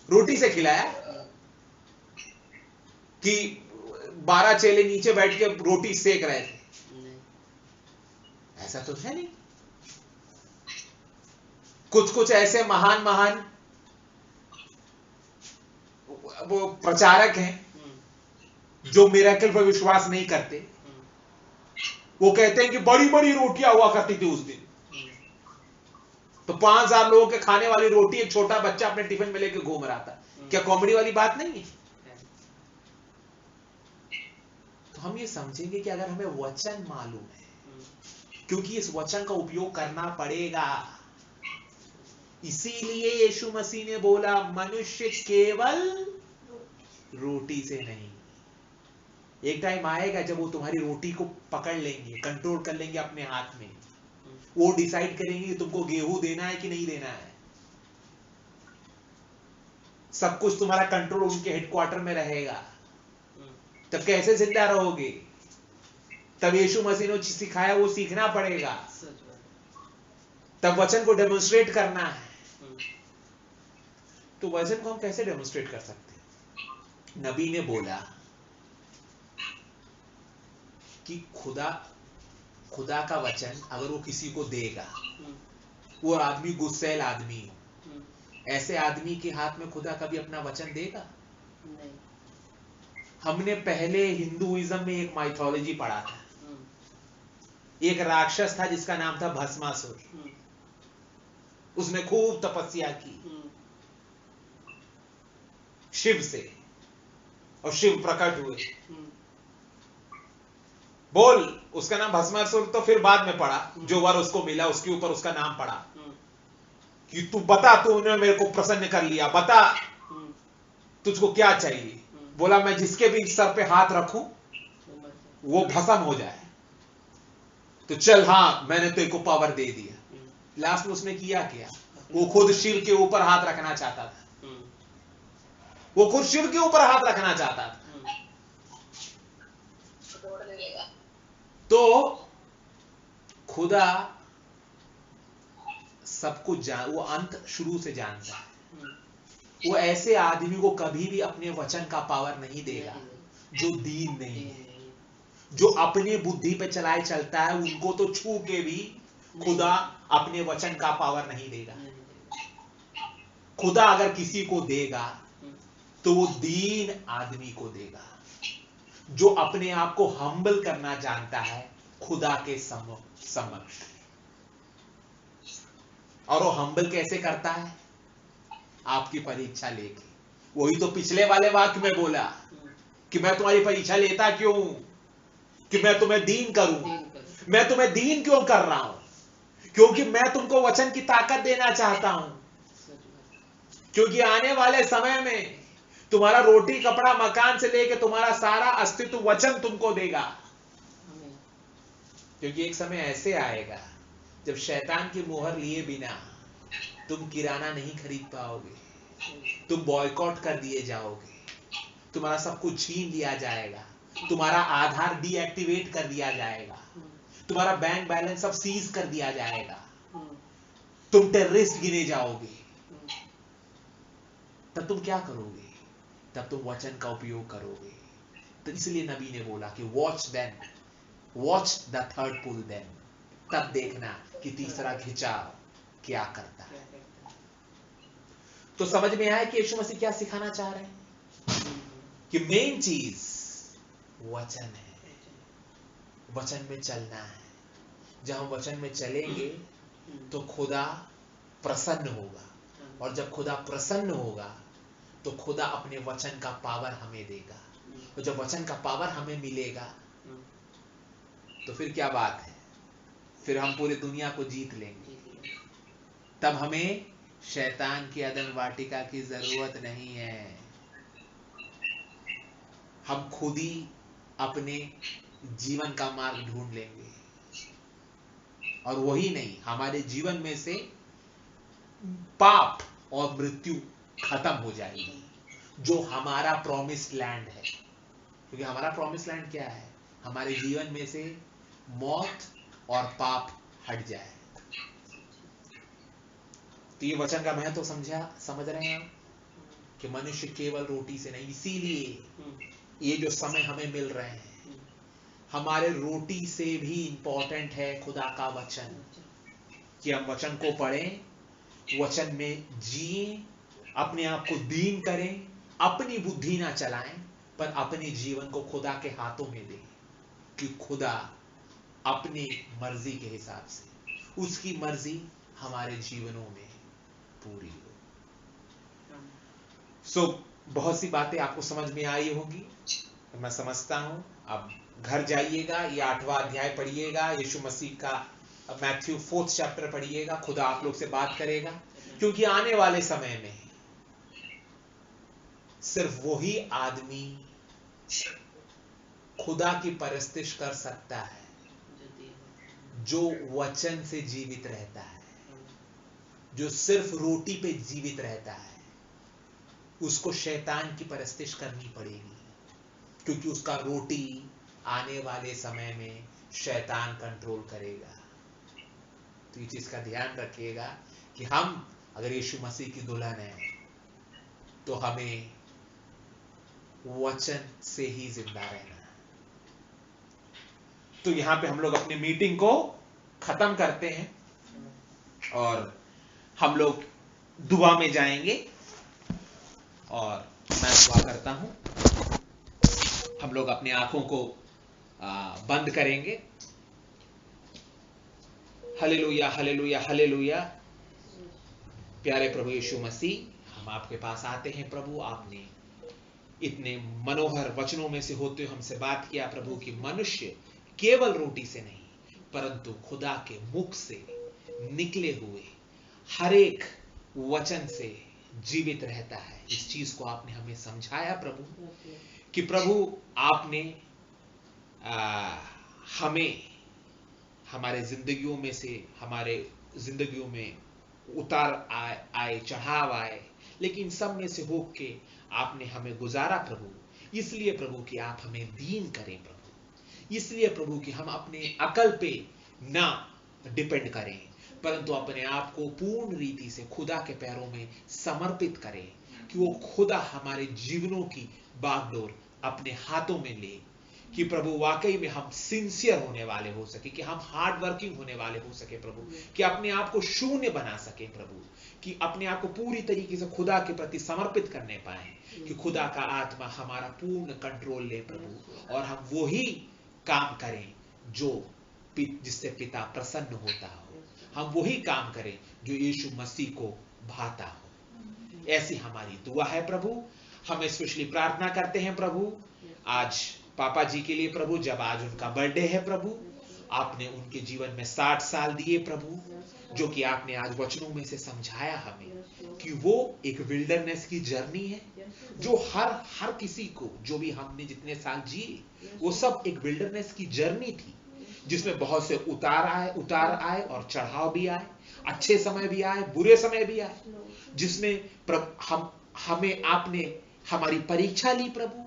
रोटी से खिलाया कि 12 चेले नीचे बैठ के रोटी सेक रहे थे? ऐसा तो है नहीं। कुछ कुछ ऐसे महान महान वो प्रचारक हैं जो मिरेकल पर विश्वास नहीं करते। वो कहते हैं कि बड़ी बड़ी रोटियां हुआ करती थी उस दिन, तो 5000 लोगों के खाने वाली रोटी एक छोटा बच्चा अपने टिफिन में लेके घूम रहा था। क्या कॉमेडी वाली बात नहीं है? तो हम ये समझेंगे कि अगर हमें वचन मालूम है, क्योंकि इस वचन का उपयोग करना पड़ेगा, इसीलिए यीशु मसीह ने बोला मनुष्य केवल रोटी से नहीं। एक टाइम आएगा जब वो तुम्हारी रोटी को पकड़ लेंगे, कंट्रोल कर लेंगे अपने हाथ में। वो डिसाइड करेंगे कि तुमको गेहूं देना है कि नहीं देना है। सब कुछ तुम्हारा कंट्रोल उनके हेडक्वार्टर में रहेगा। तब कैसे जिंदा रहोगे? तब यीशु मसीह ने सिखाया वो सीखना पड़ेगा। तब वचन को डेमोन्स्ट्रेट करना है। तो वचन को हम कैसे डेमोन्स्ट्रेट कर सकते हैं? नबी ने बोला कि खुदा का वचन अगर वो किसी को देगा, वो आदमी गुस्सैल आदमी हो, ऐसे आदमी के हाथ में खुदा कभी अपना वचन देगा? नहीं। हमने पहले हिंदुइज्म में एक माइथोलॉजी पढ़ा था। एक राक्षस था जिसका नाम था भस्मासुर। उसने खूब तपस्या की शिव से, और शिव प्रकट हुए। बोल, उसका नाम भस्मासुर तो फिर बाद में पड़ा, जो वर उसको मिला उसके ऊपर उसका नाम पड़ा कि तू बता, तूने मेरे को प्रसन्न कर लिया, बता तुझको क्या चाहिए। बोला मैं जिसके भी सर पे हाथ रखूं वो भस्म हो जाए। तो चल, हाँ मैंने तेरे को पावर दे दिया। लास्ट में उसने किया क्या? वो खुद शिव के ऊपर हाथ रखना चाहता था। वो खुद शिव के ऊपर हाथ रखना चाहता था। तो खुदा सब कुछ वो अंत शुरू से जानता है। वो ऐसे आदमी को कभी भी अपने वचन का पावर नहीं देगा जो दीन नहीं है, जो अपनी बुद्धि पे चलाए चलता है। उनको तो छू के भी खुदा अपने वचन का पावर नहीं देगा। खुदा अगर किसी को देगा तो वो दीन आदमी को देगा, जो अपने आप को हम्बल करना जानता है खुदा के समक्ष। और वो हम्बल कैसे करता है? आपकी परीक्षा लेके। वही तो पिछले वाले वाक्य में बोला कि मैं तुम्हारी परीक्षा लेता क्यों? कि मैं तुम्हें दीन करूं। मैं तुम्हें दीन क्यों कर रहा हूं? क्योंकि मैं तुमको वचन की ताकत देना चाहता हूं। क्योंकि आने वाले समय में तुम्हारा रोटी कपड़ा मकान से लेके तुम्हारा सारा अस्तित्व वचन तुमको देगा। क्योंकि एक समय ऐसे आएगा जब शैतान की मोहर लिए बिना तुम किराना नहीं खरीद पाओगे, तुम बॉयकॉट कर दिए जाओगे, तुम्हारा सब कुछ छीन लिया जाएगा, तुम्हारा आधार डीएक्टिवेट कर दिया जाएगा, तुम्हारा बैंक बैलेंस सब सीज कर दिया जाएगा, तुम टेररिस्ट गिने जाओगे। तब तुम क्या करोगे? तब तुम वचन का उपयोग करोगे। तो इसलिए नबी ने बोला कि watch then, watch the third pull then. तब देखना कि तीसरा खिंचाव क्या करता है। तो समझ में आया कि यीशु मसीह क्या सिखाना चाह रहे हैं? कि मेन चीज वचन है, वचन में चलना है। जब हम वचन में चलेंगे तो खुदा प्रसन्न होगा, और जब खुदा प्रसन्न होगा तो खुदा अपने वचन का पावर हमें देगा। तो जब वचन का पावर हमें मिलेगा तो फिर क्या बात है? फिर हम पूरी दुनिया को जीत लेंगे। तब हमें शैतान की अदन वाटिका की जरूरत नहीं है। हम खुद ही अपने जीवन का मार्ग ढूंढ लेंगे, और वही नहीं, हमारे जीवन में से पाप और मृत्यु खत्म हो जाएगी, जो हमारा प्रॉमिस्ड लैंड है। क्योंकि हमारा प्रॉमिस्ड लैंड क्या है? हमारे जीवन में से मौत और पाप हट जाए। तो ये वचन का महत्व समझ रहे हैं आप कि मनुष्य केवल रोटी से नहीं। इसीलिए ये जो समय हमें मिल रहे हैं, हमारे रोटी से भी इंपॉर्टेंट है खुदा का वचन, कि हम वचन को पढ़ें, वचन में जिए, अपने आप को दीन करें, अपनी बुद्धि ना चलाएं, पर अपने जीवन को खुदा के हाथों में दें, कि खुदा अपनी मर्जी के हिसाब से, उसकी मर्जी हमारे जीवनों में पूरी हो। बहुत सी बातें आपको समझ में आई होगी, मैं समझता हूं। अब घर जाइएगा, ये 8वां अध्याय पढ़िएगा, यीशु मसीह का मैथ्यू 4th चैप्टर पढ़िएगा। खुदा आप लोग से बात करेगा, क्योंकि आने वाले समय में सिर्फ वही आदमी खुदा की परस्तिश कर सकता है जो वचन से जीवित रहता है, जो सिर्फ रोटी पे जीवित रहता है। उसको शैतान की परस्तिश करनी पड़ेगी, क्योंकि उसका रोटी आने वाले समय में शैतान कंट्रोल करेगा। तो ये चीज का ध्यान रखिएगा कि हम अगर यीशु मसीह की दुल्हन है, तो हमें वचन से ही जिंदा रहना है। तो यहां पे हम लोग अपनी मीटिंग को खत्म करते हैं और हम लोग दुआ में जाएंगे, और मैं दुआ करता हूं। हम लोग अपनी आंखों को बंद करेंगे। Hallelujah, hallelujah, hallelujah. प्यारे प्रभु यीशु मसीह, हम आपके पास आते हैं प्रभु। आपने इतने मनोहर वचनों में से होते हुए हमसे बात किया प्रभु, कि मनुष्य केवल रोटी से नहीं, परंतु खुदा के मुख से निकले हुए हर एक वचन से जीवित रहता है। इस चीज को आपने हमें समझाया प्रभु, कि प्रभु आपने हमें हमारे जिंदगियों में से, हमारे जिंदगियों में उतार आए, चढ़ाव आए, लेकिन सब में से होके आपने हमें गुजारा प्रभु। इसलिए प्रभु कि आप हमें दीन करें प्रभु, इसलिए प्रभु कि हम अपने अकल पे ना डिपेंड करें, परंतु अपने आप को पूर्ण रीति से खुदा के पैरों में समर्पित करें, कि वो खुदा हमारे जीवनों की बागडोर अपने हाथों में ले, कि प्रभु वाकई में हम सिंसियर होने वाले हो सके, कि हम हार्ड वर्किंग होने वाले हो सके प्रभु, कि अपने आप को शून्य बना सके प्रभु, कि अपने आप को पूरी तरीके से खुदा के प्रति समर्पित करने पाए, कि खुदा का आत्मा हमारा पूर्ण कंट्रोल ले प्रभु, और हम वही काम करें जो जिससे पिता प्रसन्न होता हो, हम वही काम करें जो यीशु मसीह को भाता हो। ऐसी हमारी दुआ है प्रभु। हम स्पेशली प्रार्थना करते हैं प्रभु आज पापा जी के लिए प्रभु, जब आज उनका बर्थडे है प्रभु। आपने उनके जीवन में 60 साल दिए प्रभु, जो कि आपने आज वचनों में से समझाया हमें, कि वो एक विल्डरनेस की जर्नी है, जो हर किसी को, जो भी हमने जितने साल जिए, वो सब एक विल्डरनेस की जर्नी थी, जिसमें बहुत से उतार आए और चढ़ाव भी आए, अच्छे समय भी आए, बुरे समय भी आए, जिसमें हमें आपने हमारी परीक्षा ली प्रभु,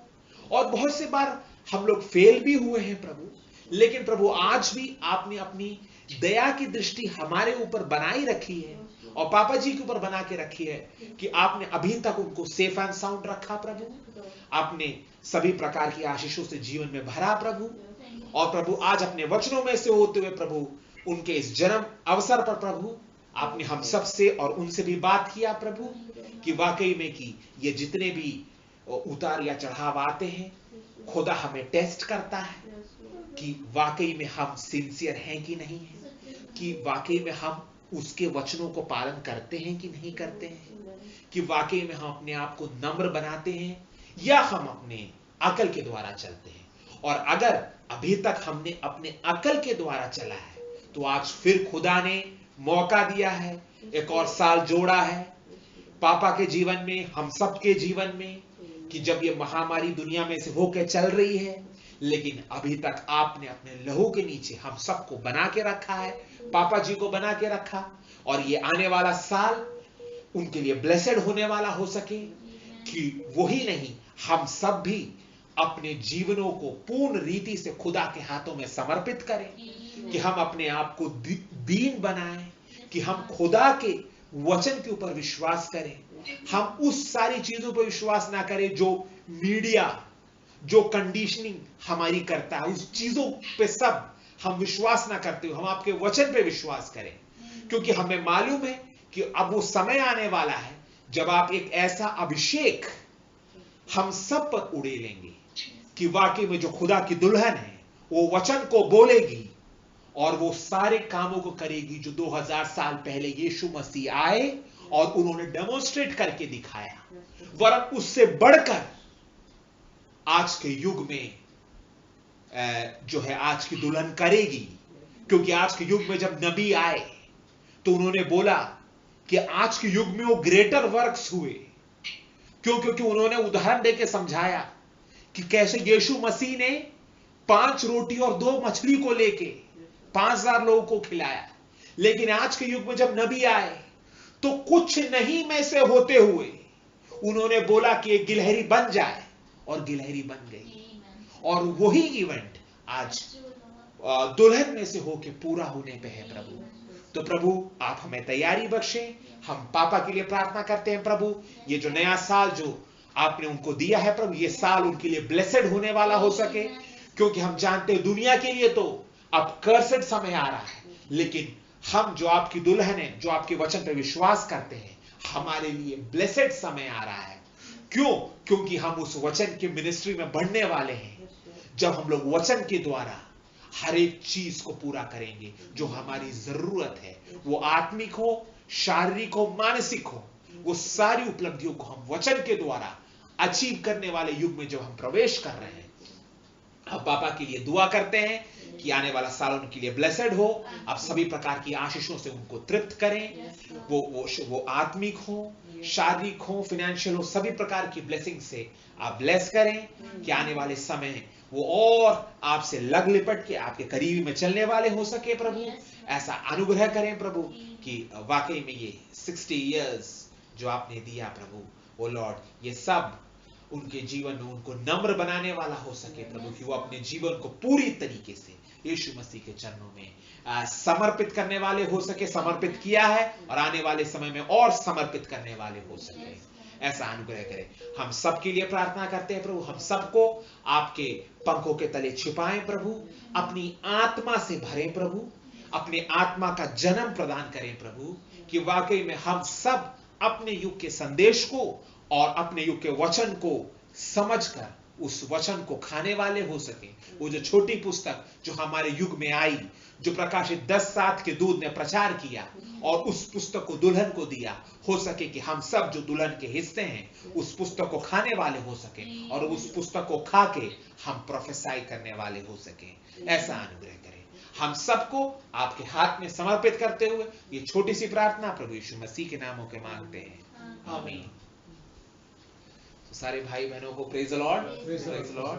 और बहुत से बार हम लोग फेल भी हुए हैं प्रभु। लेकिन प्रभु आज भी आपने अपनी दया की दृष्टि हमारे ऊपर बनाई रखी है, और पापा जी के ऊपर बना के रखी है, कि आपने अभी तक उनको सेफ एंड साउंड रखा प्रभु। आपने सभी प्रकार की आशीषों से जीवन में भरा प्रभु, और प्रभु आज अपने वचनों में से होते हुए प्रभु, उनके इस जन्म अवसर पर प्रभु, आपने हम सब से और उनसे भी बात किया प्रभु, कि वाकई में कि ये जितने भी उतार या चढ़ाव आते हैं, खुदा हमें टेस्ट करता है, कि वाकई में हम सिंसियर हैं कि नहीं है, कि वाकई में हम उसके वचनों को पालन करते हैं कि नहीं करते हैं, कि वाकई में हम अपने आप को नम्र बनाते हैं, या हम अपने अकल के द्वारा चलते हैं। और अगर अभी तक हमने अपने अकल के द्वारा चला है, तो आज फिर खुदा ने मौका दिया है, एक और साल जोड़ा है पापा के जीवन में, हम सबके जीवन में, कि जब ये महामारी दुनिया में से होकर चल रही है, लेकिन अभी तक आपने अपने लहू के नीचे हम सबको बना के रखा है, पापा जी को बना के रखा, और ये आने वाला साल उनके लिए ब्लेसेड होने वाला हो सके, कि वही नहीं, हम सब भी अपने जीवनों को पूर्ण रीति से खुदा के हाथों में समर्पित करें, कि हम अपने आप को दीन बनाएं, कि हम खुदा के वचन के ऊपर विश्वास करें, हम उस सारी चीजों पर विश्वास ना करें जो मीडिया, जो कंडीशनिंग हमारी करता है, उस चीजों पे सब हम विश्वास ना करते हुए हम आपके वचन पे विश्वास करें, क्योंकि हमें मालूम है कि अब वो समय आने वाला है जब आप एक ऐसा अभिषेक हम सब पर उड़े लेंगे कि वाकई में जो खुदा की दुल्हन है वो वचन को बोलेगी और वो सारे कामों को करेगी जो 2000 साल पहले यीशु मसीह आए और उन्होंने डेमोन्स्ट्रेट करके दिखाया, वरन उससे बढ़कर आज के युग में जो है आज की दुल्हन करेगी। क्योंकि आज के युग में जब नबी आए तो उन्होंने बोला कि आज के युग में वो ग्रेटर वर्क्स हुए। क्योंकि उन्होंने उदाहरण देके समझाया कि कैसे यीशु मसीह ने 5 रोटी और 2 मछली को लेके 5000 लोगों को खिलाया, लेकिन आज के युग में जब नबी आए तो कुछ नहीं में से होते हुए उन्होंने बोला कि एक गिलहरी बन जाए और गिलहरी बन गई। और वही इवेंट आज दुल्हन में से होके पूरा होने पे है प्रभु। तो प्रभु आप हमें तैयारी बख्शें। हम पापा के लिए प्रार्थना करते हैं प्रभु, ये जो नया साल जो आपने उनको दिया है प्रभु, ये साल उनके लिए ब्लेसेड होने वाला हो सके। क्योंकि हम जानते हैं दुनिया के लिए तो अब कर्सेड समय आ रहा है, लेकिन हम जो आपकी दुल्हन है, जो आपके वचन पर विश्वास करते हैं, हमारे लिए ब्लेसेड समय आ रहा है। क्यों? क्योंकि हम उस वचन की मिनिस्ट्री में बढ़ने वाले हैं जब हम लोग वचन के द्वारा हर एक चीज को पूरा करेंगे जो हमारी जरूरत है, वो आत्मिक हो, शारीरिक हो, मानसिक हो, वो सारी उपलब्धियों को हम वचन के द्वारा अचीव करने वाले युग में जब हम प्रवेश कर रहे हैं। अब पापा के लिए दुआ करते हैं कि आने वाला साल उनके लिए ब्लेसेड हो। अब सभी प्रकार की आशीषों से उनको तृप्त करें, वो आत्मिक हो, शारीरिक हो, फाइनेंशियल हो, सभी प्रकार की ब्लेसिंग से आप ब्लेस करें कि आने वाले समय वो और आपसे लग लिपट के आपके करीबी में चलने वाले हो सके। प्रभु ऐसा अनुग्रह करें प्रभु कि वाकई में ये 60 इयर्स जो आपने दिया प्रभु, ओ लॉर्ड, ये सब उनके जीवन में उनको नम्र बनाने वाला हो सके प्रभु, कि वो अपने जीवन को पूरी तरीके से यीशु मसीह के चरणों में समर्पित करने वाले हो सके। समर्पित किया है और आने वाले समय में और समर्पित करने वाले हो सके। ऐसा अनुग्रह करें। हम सबके लिए प्रार्थना करते हैं प्रभु, हम सबको आपके पंखों के तले छिपाएं प्रभु, अपनी आत्मा से भरें प्रभु, अपने आत्मा का जन्म प्रदान करें प्रभु, कि वाकई में हम सब अपने युग के संदेश को और अपने युग के वचन को समझकर उस वचन को खाने वाले हो सके। वो जो छोटी पुस्तक जो हमारे युग में आई, जो प्रकाशित 10:7 के दूत ने प्रचार किया और उस पुस्तक को दुल्हन को दिया, हो सके कि हम सब जो दुल्हन के हिस्से हैं उस पुस्तक को खाने वाले हो सके और उस पुस्तक को खा के हम प्रोफेसाई करने वाले हो सके। ऐसा अनुग्रह करें। हम सबको आपके हाथ में समर्पित करते हुए ये छोटी सी प्रार्थना प्रभु यीशु मसीह के नामों के मांगते हैं, आमीन। सारे भाई बहनों को praise the Lord, praise the Lord.